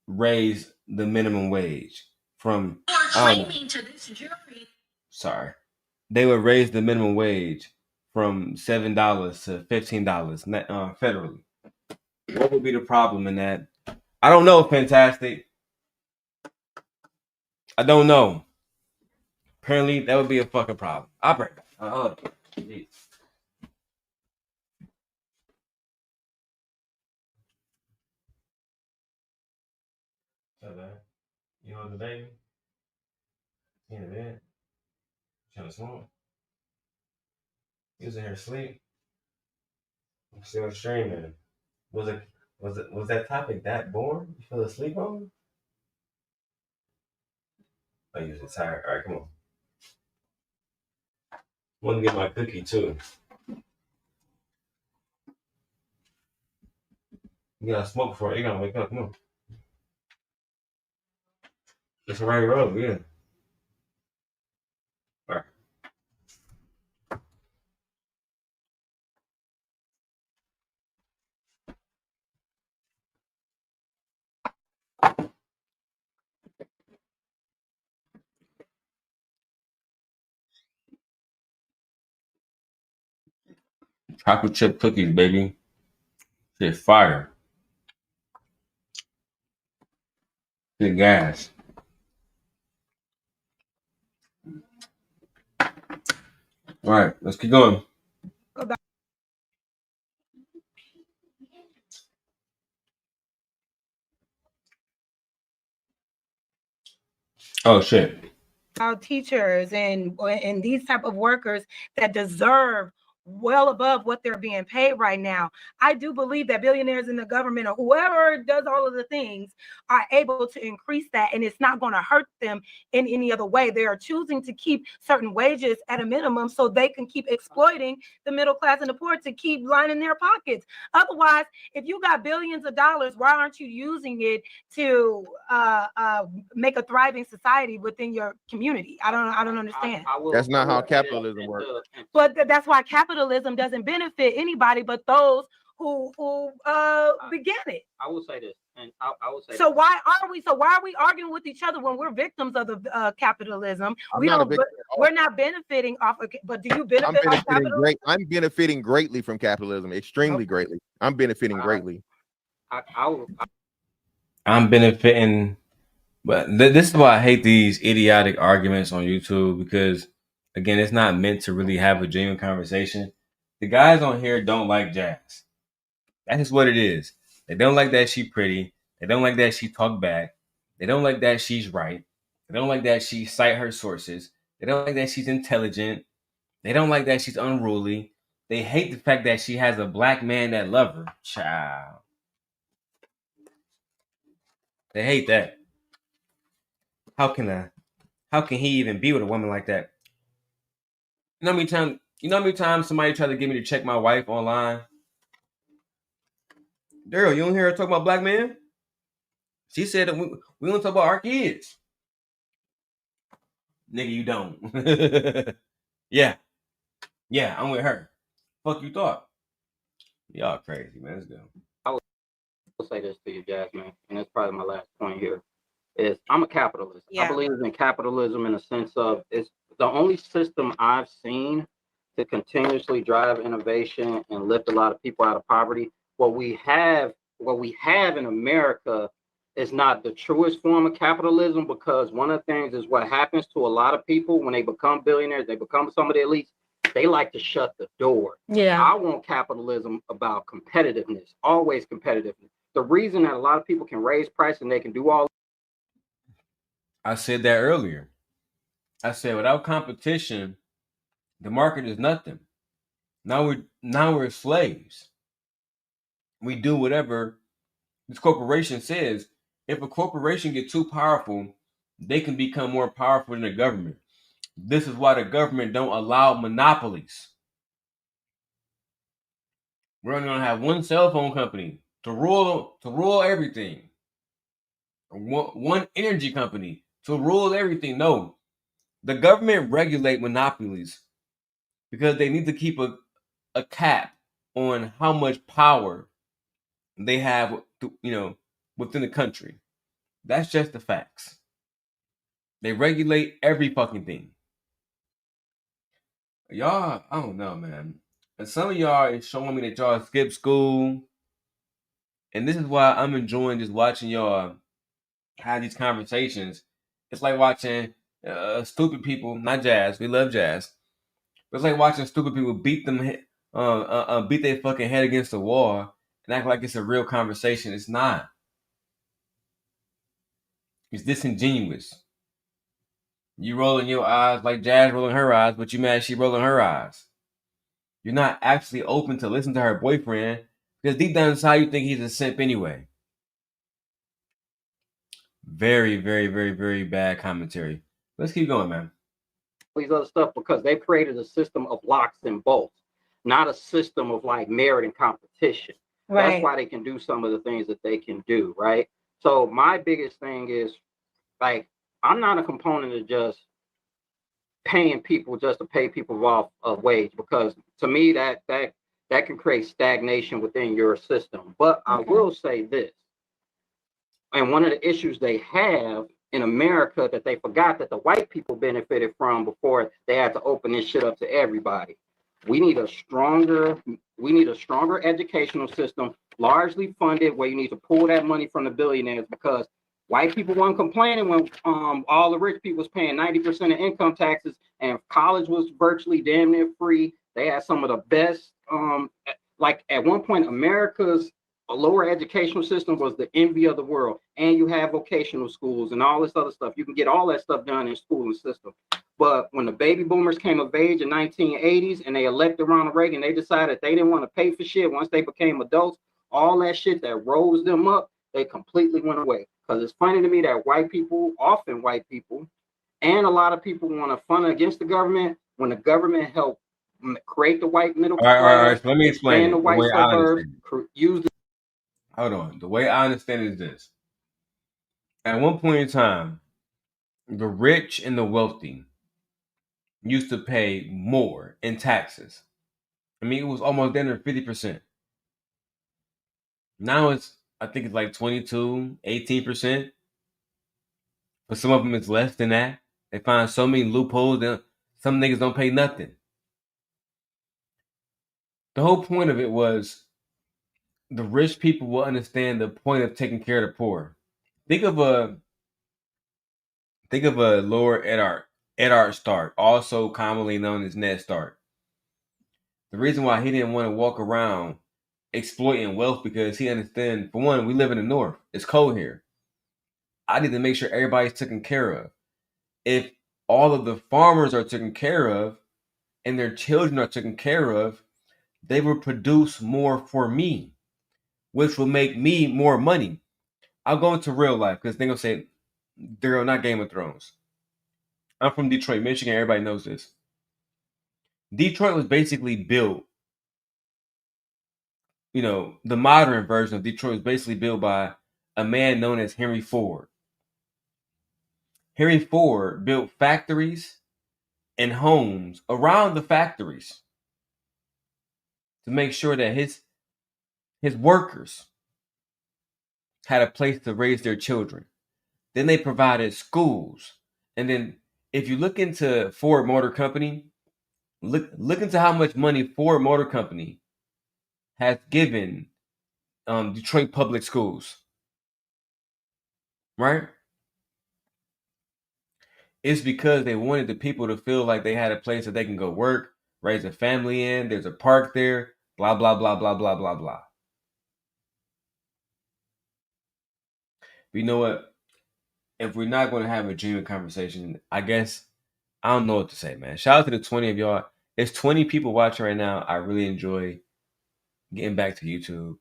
raise the minimum wage from. Sorry, they would raise the minimum wage from $7 to $15 federally. What would be the problem in that? I don't know, Fantastic. I don't know. Apparently, that would be a fucking problem. I'll break it. Jeez. What's up, man? You hold the baby? You in the bed? Trying to smoke? You was in here asleep? I'm still streaming. Was that topic that boring? You fell asleep on? Oh, you was tired. All right, come on. I want to get my cookie too. You gotta smoke before you gotta wake up. Come on. It's a right road, yeah. All right. Chocolate chip cookies, baby. Shit fire. Good gas. All right, let's keep going. Oh shit. Our teachers and these type of workers that deserve well above what they're being paid right now. I do believe that billionaires in the government or whoever does all of the things are able to increase that, and it's not going to hurt them in any other way. They are choosing to keep certain wages at a minimum so they can keep exploiting the middle class and the poor to keep lining their pockets. Otherwise, if you got billions of dollars, why aren't you using it to make a thriving society within your community? I don't understand. That's not how capitalism works. But that's why capitalism doesn't benefit anybody but those who began it. I will say this, and I will say. So why are we arguing with each other when we're victims of the capitalism? We're not benefiting off of. But do you benefit off capitalism? I'm benefiting greatly from capitalism, extremely greatly. I'm benefiting greatly. I'm benefiting, but this is why I hate these idiotic arguments on YouTube, because again, it's not meant to really have a genuine conversation. The guys on here don't like Jas. That is what it is. They don't like that she pretty. They don't like that she talk back. They don't like that she's right. They don't like that she cite her sources. They don't like that she's intelligent. They don't like that she's unruly. They hate the fact that she has a black man that love her. Child. They hate that. How can he even be with a woman like that? You know how many times somebody tried to get me to check my wife online? Daryl, you don't hear her talk about black men? She said that we don't talk about our kids. Nigga, you don't. Yeah, I'm with her. Fuck you thought? Y'all crazy, man. Let's go. I will say this to you, Jasmine, and that's probably my last point here. Is I'm a capitalist. Yeah. I believe in capitalism in the sense of it's the only system I've seen to continuously drive innovation and lift a lot of people out of poverty. What we have in America is not the truest form of capitalism, because one of the things is what happens to a lot of people when they become billionaires, they become some of the elites, they like to shut the door. Yeah. I want capitalism about competitiveness, always competitiveness. The reason that a lot of people can raise price and they can do all. I said that earlier. I said without competition, the market is nothing. Now we're slaves. We do whatever this corporation says. If a corporation gets too powerful, they can become more powerful than the government. This is why the government don't allow monopolies. We're only gonna have one cell phone company to rule everything. One energy company to rule everything. No, the government regulate monopolies because they need to keep a cap on how much power they have, within the country. That's just the facts. They regulate every fucking thing. Y'all, I don't know, man. And some of y'all is showing me that y'all skip school. And this is why I'm enjoying just watching y'all have these conversations. It's like watching stupid people, not Jazz. We love Jazz. But it's like watching stupid people beat their fucking head against the wall and act like it's a real conversation. It's not. It's disingenuous. You rolling your eyes like Jazz rolling her eyes, but you mad she rolling her eyes. You're not actually open to listen to her boyfriend because deep down inside you think he's a simp anyway. Very, very, very, very bad commentary. Let's keep going, man. These other stuff because they created a system of locks and bolts, not a system of like merit and competition. Right. That's why they can do some of the things that they can do, right? So my biggest thing is like I'm not a component of just paying people just to pay people off a wage, because to me that can create stagnation within your system. But I will say this, and one of the issues they have in America that they forgot that the white people benefited from before they had to open this shit up to everybody. We need a stronger educational system, largely funded, where you need to pull that money from the billionaires, because white people weren't complaining when all the rich people was paying 90% of income taxes and college was virtually damn near free. They had some of the best, like at one point, America's lower educational system was the envy of the world. And you have vocational schools and all this other stuff. You can get all that stuff done in school and system. But when the baby boomers came of age in 1980s and they elected Ronald Reagan, they decided they didn't want to pay for shit once they became adults. All that shit that rose them up, they completely went away. Because it's funny to me that white people, and a lot of people want to fund against the government when the government helped create the white middle class. All right. So let me explain the white suburbs, Hold on. The way I understand it is this. At one point in time, the rich and the wealthy used to pay more in taxes. I mean, it was almost down to 50%. Now I think it's like 22, 18%. But some of them it's less than that. They find so many loopholes that some niggas don't pay nothing. The whole point of it was the rich people will understand the point of taking care of the poor. Think of a Lord Ed Stark, also commonly known as Ned Stark. The reason why he didn't want to walk around exploiting wealth because he understands, for one, we live in the North. It's cold here. I need to make sure everybody's taken care of. If all of the farmers are taken care of and their children are taken care of, they will produce more for me, which will make me more money. I'll go into real life because they're going to say, they're not Game of Thrones. I'm from Detroit, Michigan. Everybody knows this. Detroit was basically built, the modern version of Detroit was basically built by a man known as Henry Ford. Henry Ford built factories and homes around the factories to make sure that his workers had a place to raise their children. Then they provided schools. And then if you look into Ford Motor Company, look into how much money Ford Motor Company has given Detroit public schools. Right? It's because they wanted the people to feel like they had a place that they can go work, raise a family in. There's a park there, blah, blah, blah, blah, blah, blah, blah. But you know what? If we're not going to have a genuine conversation, I guess I don't know what to say, man. Shout out to the 20 of y'all It's 20 people watching right now. I really enjoy getting back to YouTube.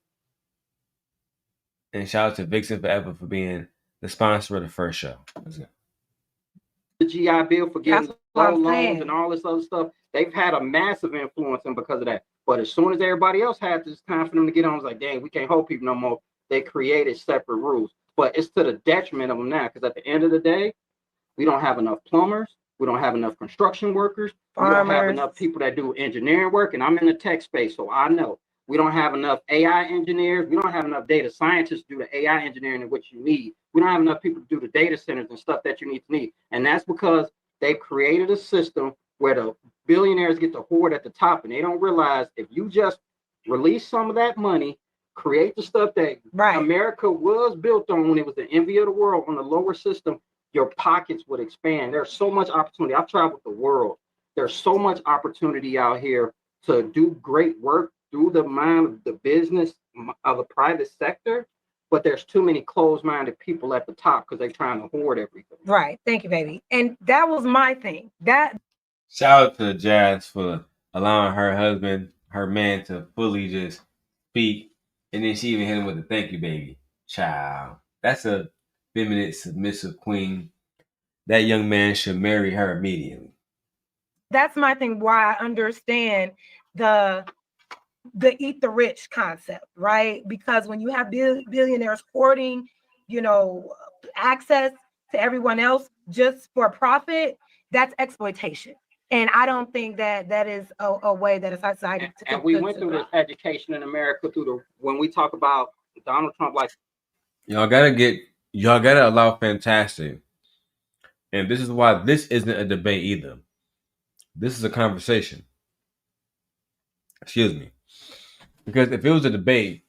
And shout out to Vixen Forever for being the sponsor of the first show. The GI Bill for getting loans saying. and all this other stuff. They've had a massive influence in because of that. But as soon as everybody else had this time for them to get on, it's like, dang, we can't hold people no more. They created separate rules. But it's to the detriment of them now, because at the end of the day, we don't have enough plumbers. We don't have enough construction workers. We don't have enough people that do engineering work. And I'm in the tech space, so I know. We don't have enough AI engineers. We don't have enough data scientists to do the AI engineering in which you need. We don't have enough people to do the data centers and stuff that you need. And that's because they've created a system where the billionaires get to hoard at the top, and they don't realize if you just release some of that money, create the stuff that America was built on when it was the envy of the world on the lower system, your pockets would expand. There's so much opportunity. I've traveled the world. There's so much opportunity out here to do great work through the mind of the business of the private sector, but there's too many closed-minded people at the top because they're trying to hoard everything. Right. Thank you, baby. And that was my thing. Shout out to Jas for allowing her husband, her man, to fully just speak, and then she even hit him with a thank you, baby. Child. That's a feminine, submissive queen. That young man should marry her immediately. That's my thing, why I understand the eat the rich concept, right? Because when you have billionaires hoarding, access to everyone else just for profit, that's exploitation. And I don't think that is a way that a society. And we went through this education in America when we talk about Donald Trump, like y'all gotta allow fantastic. And this is why this isn't a debate either. This is a conversation. Excuse me. Because if it was a debate,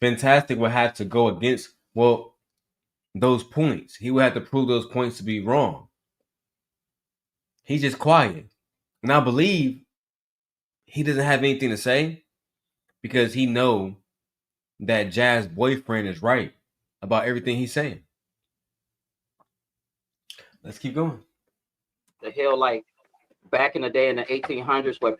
Fantastic would have to go against, those points. He would have to prove those points to be wrong. He's just quiet. And I believe he doesn't have anything to say because he know that Jas' boyfriend is right about everything he's saying. Let's keep going. The hell, like back in the day in the 1800s, where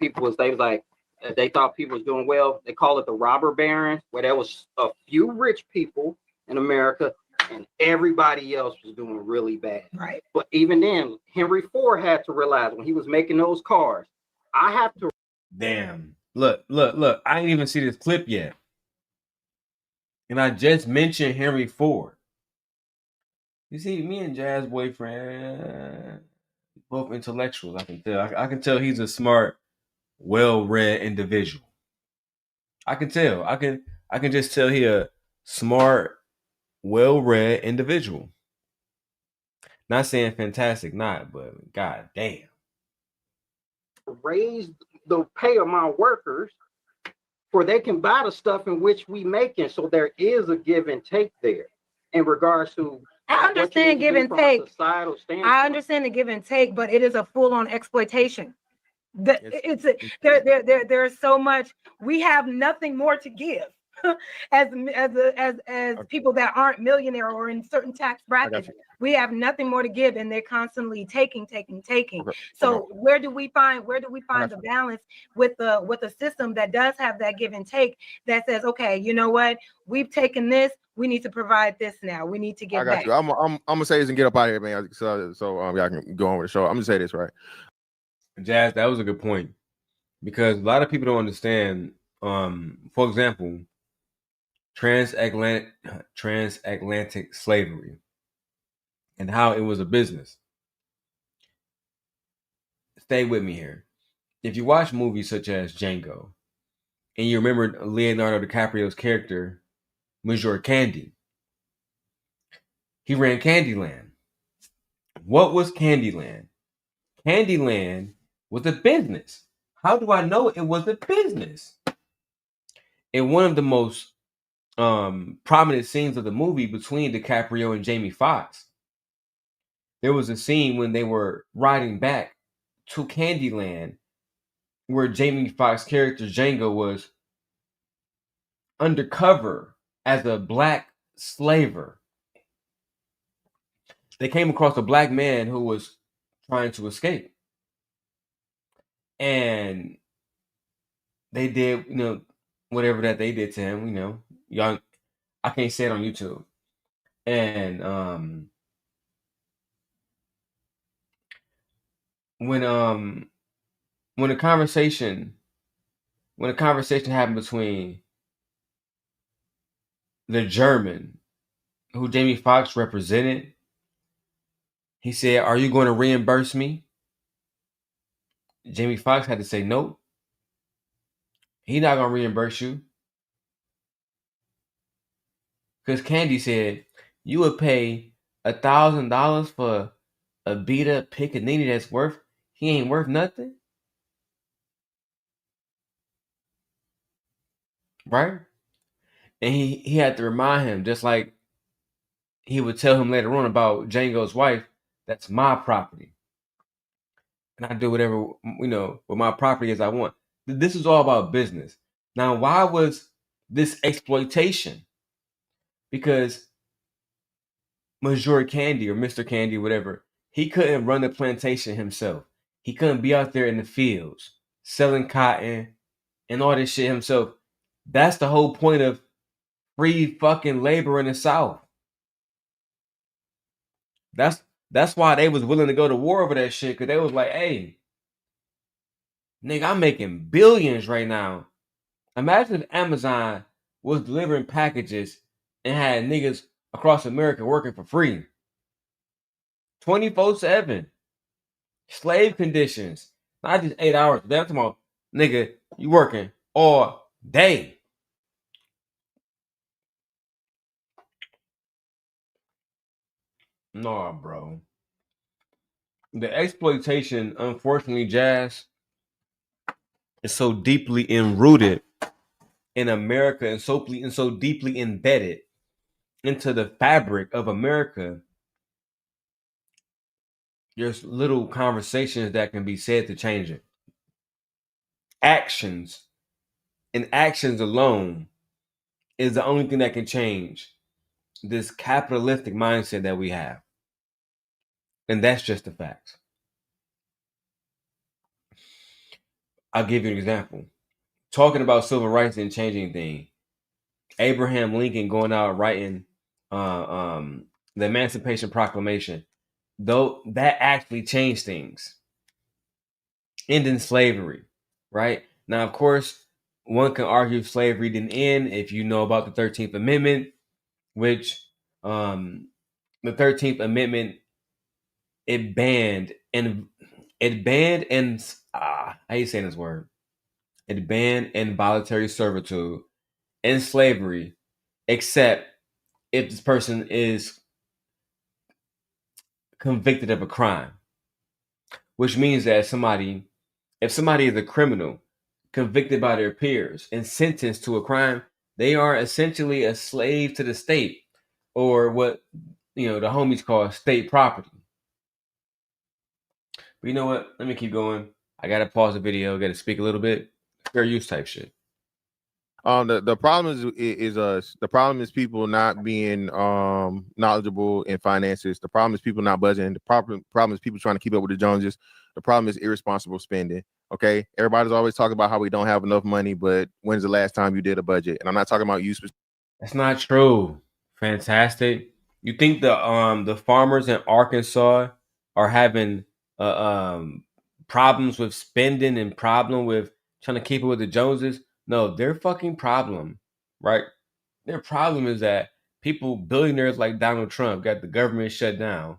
they thought people was doing well. They call it the robber baron, where there was a few rich people in America and everybody else was doing really bad. Right. But even then, Henry Ford had to realize when he was making those cars, I have to. Damn. Look. I ain't even see this clip yet. And I just mentioned Henry Ford. You see, me and Jas' boyfriend, both intellectuals, I can tell. I can tell he's a smart, well-read individual. I can tell. I can just tell he a smart, well-read individual. Not saying fantastic, but god damn. Raise the pay of my workers for they can buy the stuff in which we making. So there is a give and take there in regards to. I understand give and take. I understand the give and take, but it is a full-on exploitation. There's so much. We have nothing more to give as people that aren't millionaire or in certain tax brackets. We have nothing more to give, and they're constantly taking. So where do we find the balance with the system that does have that give and take, that says, okay, you know what, we've taken this, we need to provide this now. We need to get back. I'm gonna say this and get up out of here, man. So y'all can go on with the show. I'm gonna say this, right? Jas, that was a good point, because a lot of people don't understand. For example, transatlantic slavery and how it was a business. Stay with me here. If you watch movies such as Django, and you remember Leonardo DiCaprio's character, Monsieur Candy, he ran Candyland. What was Candyland? Candyland was a business. How do I know it was a business? In one of the most prominent scenes of the movie between DiCaprio and Jamie Foxx, there was a scene when they were riding back to Candyland where Jamie Foxx's character Django was undercover as a black slaver. They came across a black man who was trying to escape. And they did, whatever that they did to him, y'all, I can't say it on YouTube. And when a conversation happened between the German who Jamie Foxx represented, he said, "Are you going to reimburse me?" Jamie Foxx had to say, "Nope. He's not going to reimburse you." Because Candy said, "You would pay $1,000 for a beat up pickaninny he ain't worth nothing." Right? And he had to remind him, just like he would tell him later on about Django's wife, "That's my property. And I do whatever, with my property as I want." This is all about business. Now, why was this exploitation? Because Major Candy or Mr. Candy, whatever, he couldn't run the plantation himself. He couldn't be out there in the fields selling cotton and all this shit himself. That's the whole point of free fucking labor in the South. That's why they was willing to go to war over that shit, because they was like, "Hey, nigga, I'm making billions right now. Imagine if Amazon was delivering packages and had niggas across America working for free. 24/7. Slave conditions. Not just 8 hours. They're talking about, nigga, you working all day." Nah, bro. The exploitation, unfortunately, Jas, is so deeply enrooted in America and so deeply embedded into the fabric of America. There's little conversations that can be said to change it. Actions and actions alone is the only thing that can change this capitalistic mindset that we have. And that's just the facts. I'll give you an example. Talking about civil rights and changing things. Abraham Lincoln going out writing the Emancipation Proclamation, though that actually changed things, ending slavery, right? Now, of course, one can argue slavery didn't end if you know about the 13th Amendment, which the 13th Amendment, it banned how you saying this word? It banned involuntary servitude and slavery, except if this person is convicted of a crime, which means that if somebody is a criminal convicted by their peers and sentenced to a crime, they are essentially a slave to the state, or what the homies call state property. But you know what? Let me keep going. I gotta pause the video. Gotta speak a little bit. Fair use type shit. The problem is people not being knowledgeable in finances. The problem is people not budgeting. The problem is people trying to keep up with the Joneses. The problem is irresponsible spending. Okay, everybody's always talking about how we don't have enough money, but when's the last time you did a budget? And I'm not talking about you. That's not true. Fantastic. You think the farmers in Arkansas are having problems with spending and problem with trying to keep up with the Joneses? No, their fucking problem, right? Their problem is that billionaires like Donald Trump, got the government shut down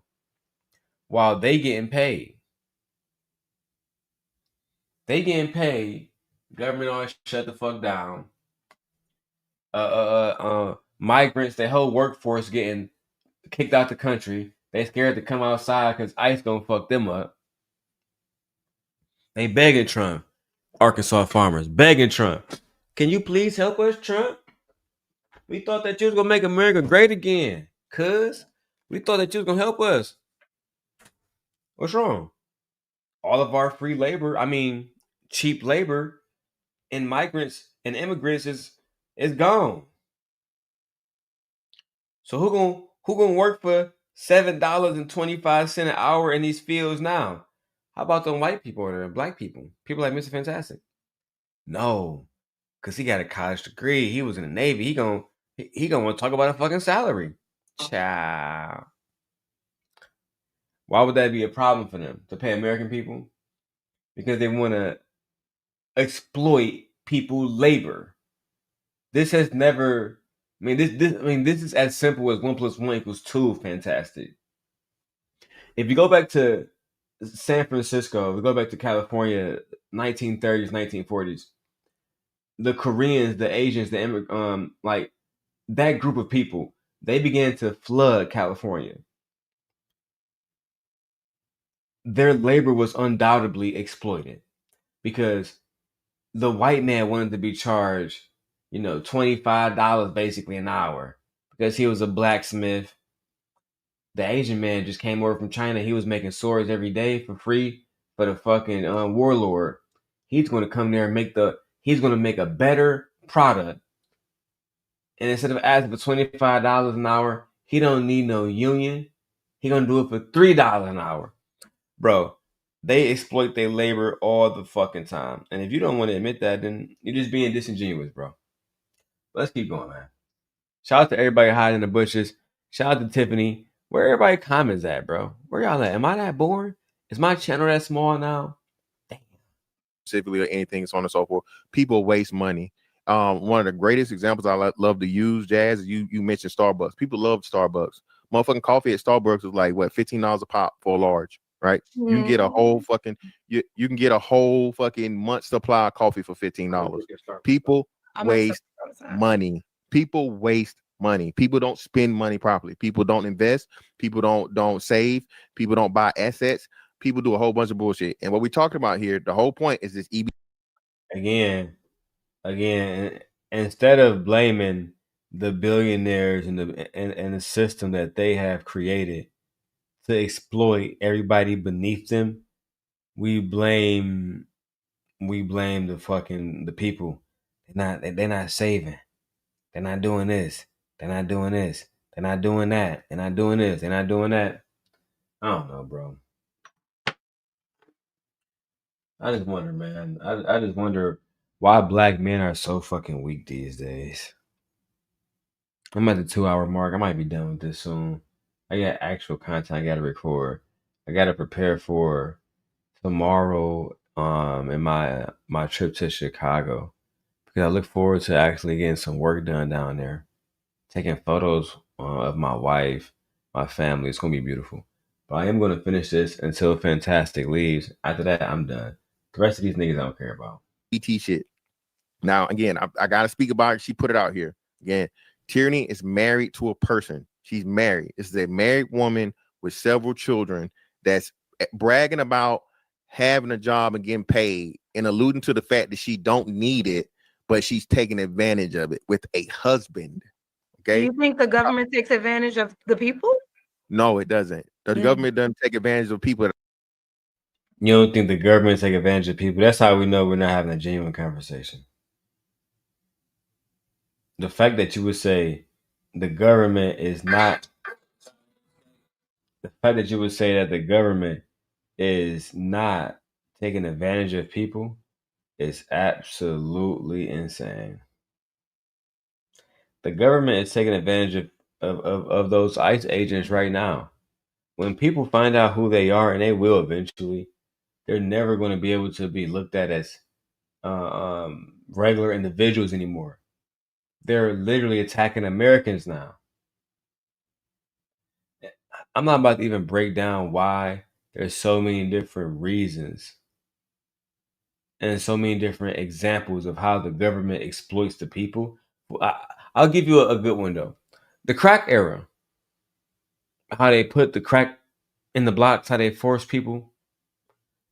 while they getting paid. Government always shut the fuck down. Migrants, their whole workforce getting kicked out the country. They scared to come outside because ICE gonna fuck them up. They begging Trump. Arkansas farmers begging Trump, "Can you please help us, Trump? We thought that you was gonna make America great again. Cuz we thought that you was gonna help us. What's wrong? All of our free labor, cheap labor, and migrants and immigrants is gone. So who gonna work for $7.25 an hour in these fields now? How about them white people or black people? People like Mr. Fantastic. No, because he got a college degree. He was in the Navy. He gonna want to talk about a fucking salary. Child. Why would that be a problem for them to pay American people? Because they want to exploit people's labor. This has never. This is as simple as 1 + 1 = 2. Fantastic. If you go back to San Francisco, we go back to California, 1930s, 1940s. The Koreans, the Asians, like that group of people, they began to flood California. Their labor was undoubtedly exploited because the white man wanted to be charged, $25 basically an hour because he was a blacksmith. The Asian man just came over from China. He was making swords every day for free for the fucking warlord. He's going to come there and he's going to make a better product. And instead of asking for $25 an hour, he don't need no union. He going to do it for $3 an hour. Bro, they exploit their labor all the fucking time. And if you don't want to admit that, then you're just being disingenuous, bro. Let's keep going, man. Shout out to everybody hiding in the bushes. Shout out to Tiffany. Where everybody comments at, bro? Where y'all at? Am I that boring? Is my channel that small now? Damn. Specifically or anything, so on and so forth. People waste money. One of the greatest examples I love to use, Jazz, is you mentioned Starbucks. People love Starbucks. Motherfucking coffee at Starbucks is like what, $15 a pop for a large, right? You can get a whole fucking you can get a whole fucking month supply of coffee for $15. People waste money. People waste money. People don't spend money properly. People don't invest. People don't save. People don't buy assets. People do a whole bunch of bullshit. And what we're talking about here, the whole point is this Again, instead of blaming the billionaires and the system that they have created to exploit everybody beneath them, we blame the people. They're not saving. They're not doing this. They're not doing this. They're not doing that. They're not doing this. They're not doing that. I don't know, bro. I just wonder, man. I just wonder why black men are so fucking weak these days. I'm at the 2-hour mark. I might be done with this soon. I got actual content I gotta record. I gotta prepare for tomorrow in my trip to Chicago. Because I look forward to actually getting some work done down there. Taking photos of my wife, my family. It's going to be beautiful. But I am going to finish this until Fantastic leaves. After that, I'm done. The rest of these niggas I don't care about. ET shit. Now, again, I got to speak about it. She put it out here. Again, Tierney is married to a person. She's married. This is a married woman with several children that's bragging about having a job and getting paid and alluding to the fact that she don't need it, but she's taking advantage of it with a husband. Okay. Do you think the government takes advantage of the people? No, it doesn't. The government doesn't take advantage of people. You don't think the government take advantage of people? That's how we know we're not having a genuine conversation. The fact that you would say the government is not, the fact that you would say that the government is not taking advantage of people is absolutely insane. The government is taking advantage of those ICE agents right now. When people find out who they are, and they will eventually, they're never going to be able to be looked at as regular individuals anymore. They're literally attacking Americans now. I'm not about to even break down why there's so many different reasons and so many different examples of how the government exploits the people. I'll give you a good one, though. The crack era, how they put the crack in the blocks, how they force people.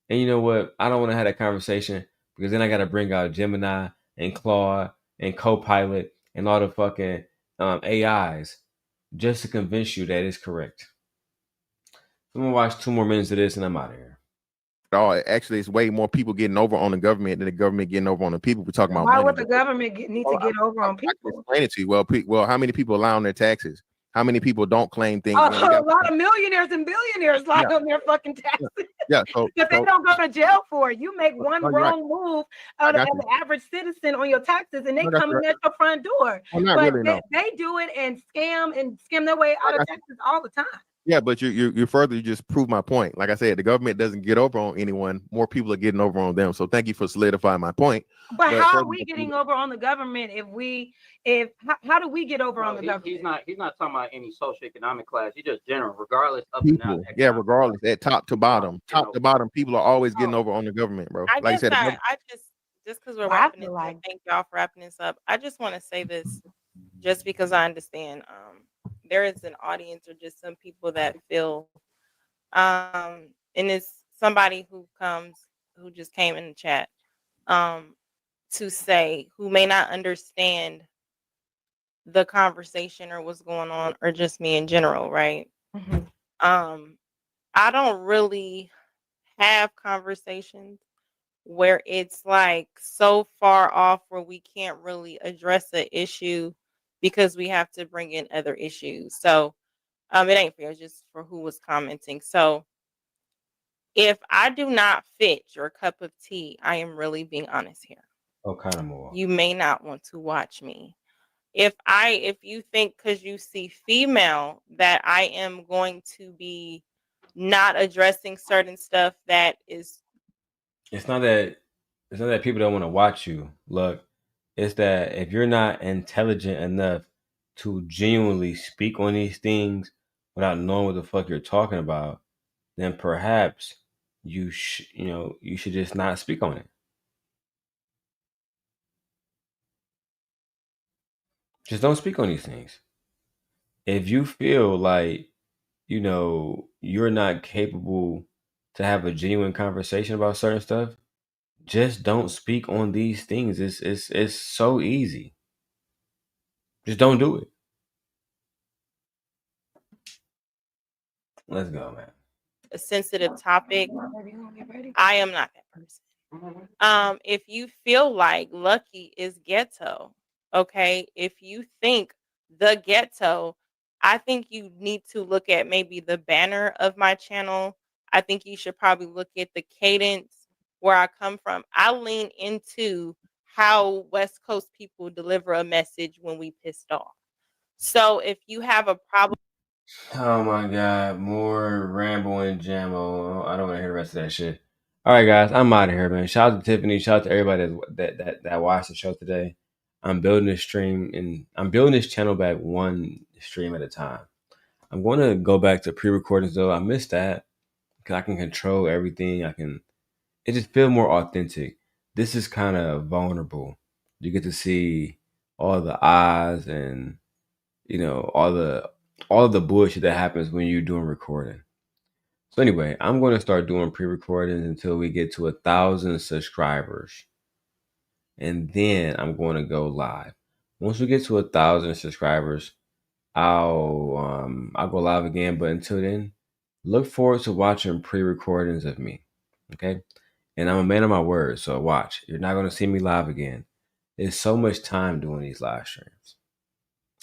And you know what? I don't want to have that conversation because then I got to bring out Gemini and Claude and Copilot and all the fucking AIs just to convince you that it's correct. I'm going to watch 2 more minutes of this and I'm out of here. Oh, actually, it's way more people getting over on the government than the government getting over on the people. We're talking about Why money. would the government need to get over on people? I can explain it to you. Well, how many people allow on their taxes? How many people don't claim things? A You know, we got- lot of millionaires and billionaires lie on their fucking taxes. yeah. So, But they don't go to jail for it. You make one you're right. wrong move as an average citizen on your taxes, and they I got come you. in at your front door. Well, not But really, no. they do it and scam their way out of taxes all the time. Yeah, but you further, you just prove my point. Like I said, the government doesn't get over on anyone. More people are getting over on them. So thank you for solidifying my point. But how are we getting over on the government how do we get over on the government? He's not talking about any socioeconomic class. He's just general, regardless of people. Yeah, regardless, at top to bottom, people are always getting over on the government, bro. Like I said, just because we're wrapping this up, thank y'all for wrapping this up. I just want to say this, just because I understand there is an audience or just some people that feel and it's somebody who just came in the chat to say, who may not understand the conversation or what's going on, or just me in general, right? Mm-hmm. I don't really have conversations where it's like so far off where we can't really address the issue because we have to bring in other issues. So it ain't fair, just for who was commenting. So if I do not fit your cup of tea, I am really being honest here. Oh, kind of more. You may not want to watch me. If you think because you see female that I am going to be not addressing certain stuff that is. It's not that people don't want to watch you. Look, it's that if you're not intelligent enough to genuinely speak on these things without knowing what the fuck you're talking about, then perhaps you should just not speak on it. Just don't speak on these things. If you feel like, you're not capable to have a genuine conversation about certain stuff, just don't speak on these things. It's so easy. Just don't do it. Let's go, man. A sensitive topic. I am not that person. If you feel like Lucky is ghetto, okay, if you think the ghetto, I think you need to look at maybe the banner of my channel. I think you should probably look at the cadence where I come from. I lean into how West Coast people deliver a message when we pissed off. So if you have a problem. Oh my God, more Rambo and Jammo. I don't want to hear the rest of that shit. All right, guys, I'm out of here, man. Shout out to Tiffany. Shout out to everybody that watched the show today. I'm building this stream and I'm building this channel back one stream at a time. I'm going to go back to pre-recordings though. I missed that because I can control everything. It just feels more authentic. This is kind of vulnerable. You get to see all the eyes and all the bullshit that happens when you're doing recording. So anyway, I'm going to start doing pre-recordings until we get to 1,000 subscribers. And then I'm going to go live. Once we get to 1,000 subscribers, I'll go live again. But until then, look forward to watching pre-recordings of me. Okay? And I'm a man of my word, so watch. You're not going to see me live again. There's so much time doing these live streams.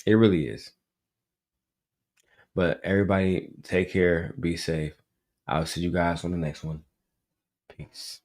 It really is. But everybody take care, be safe. I'll see you guys on the next one. Peace.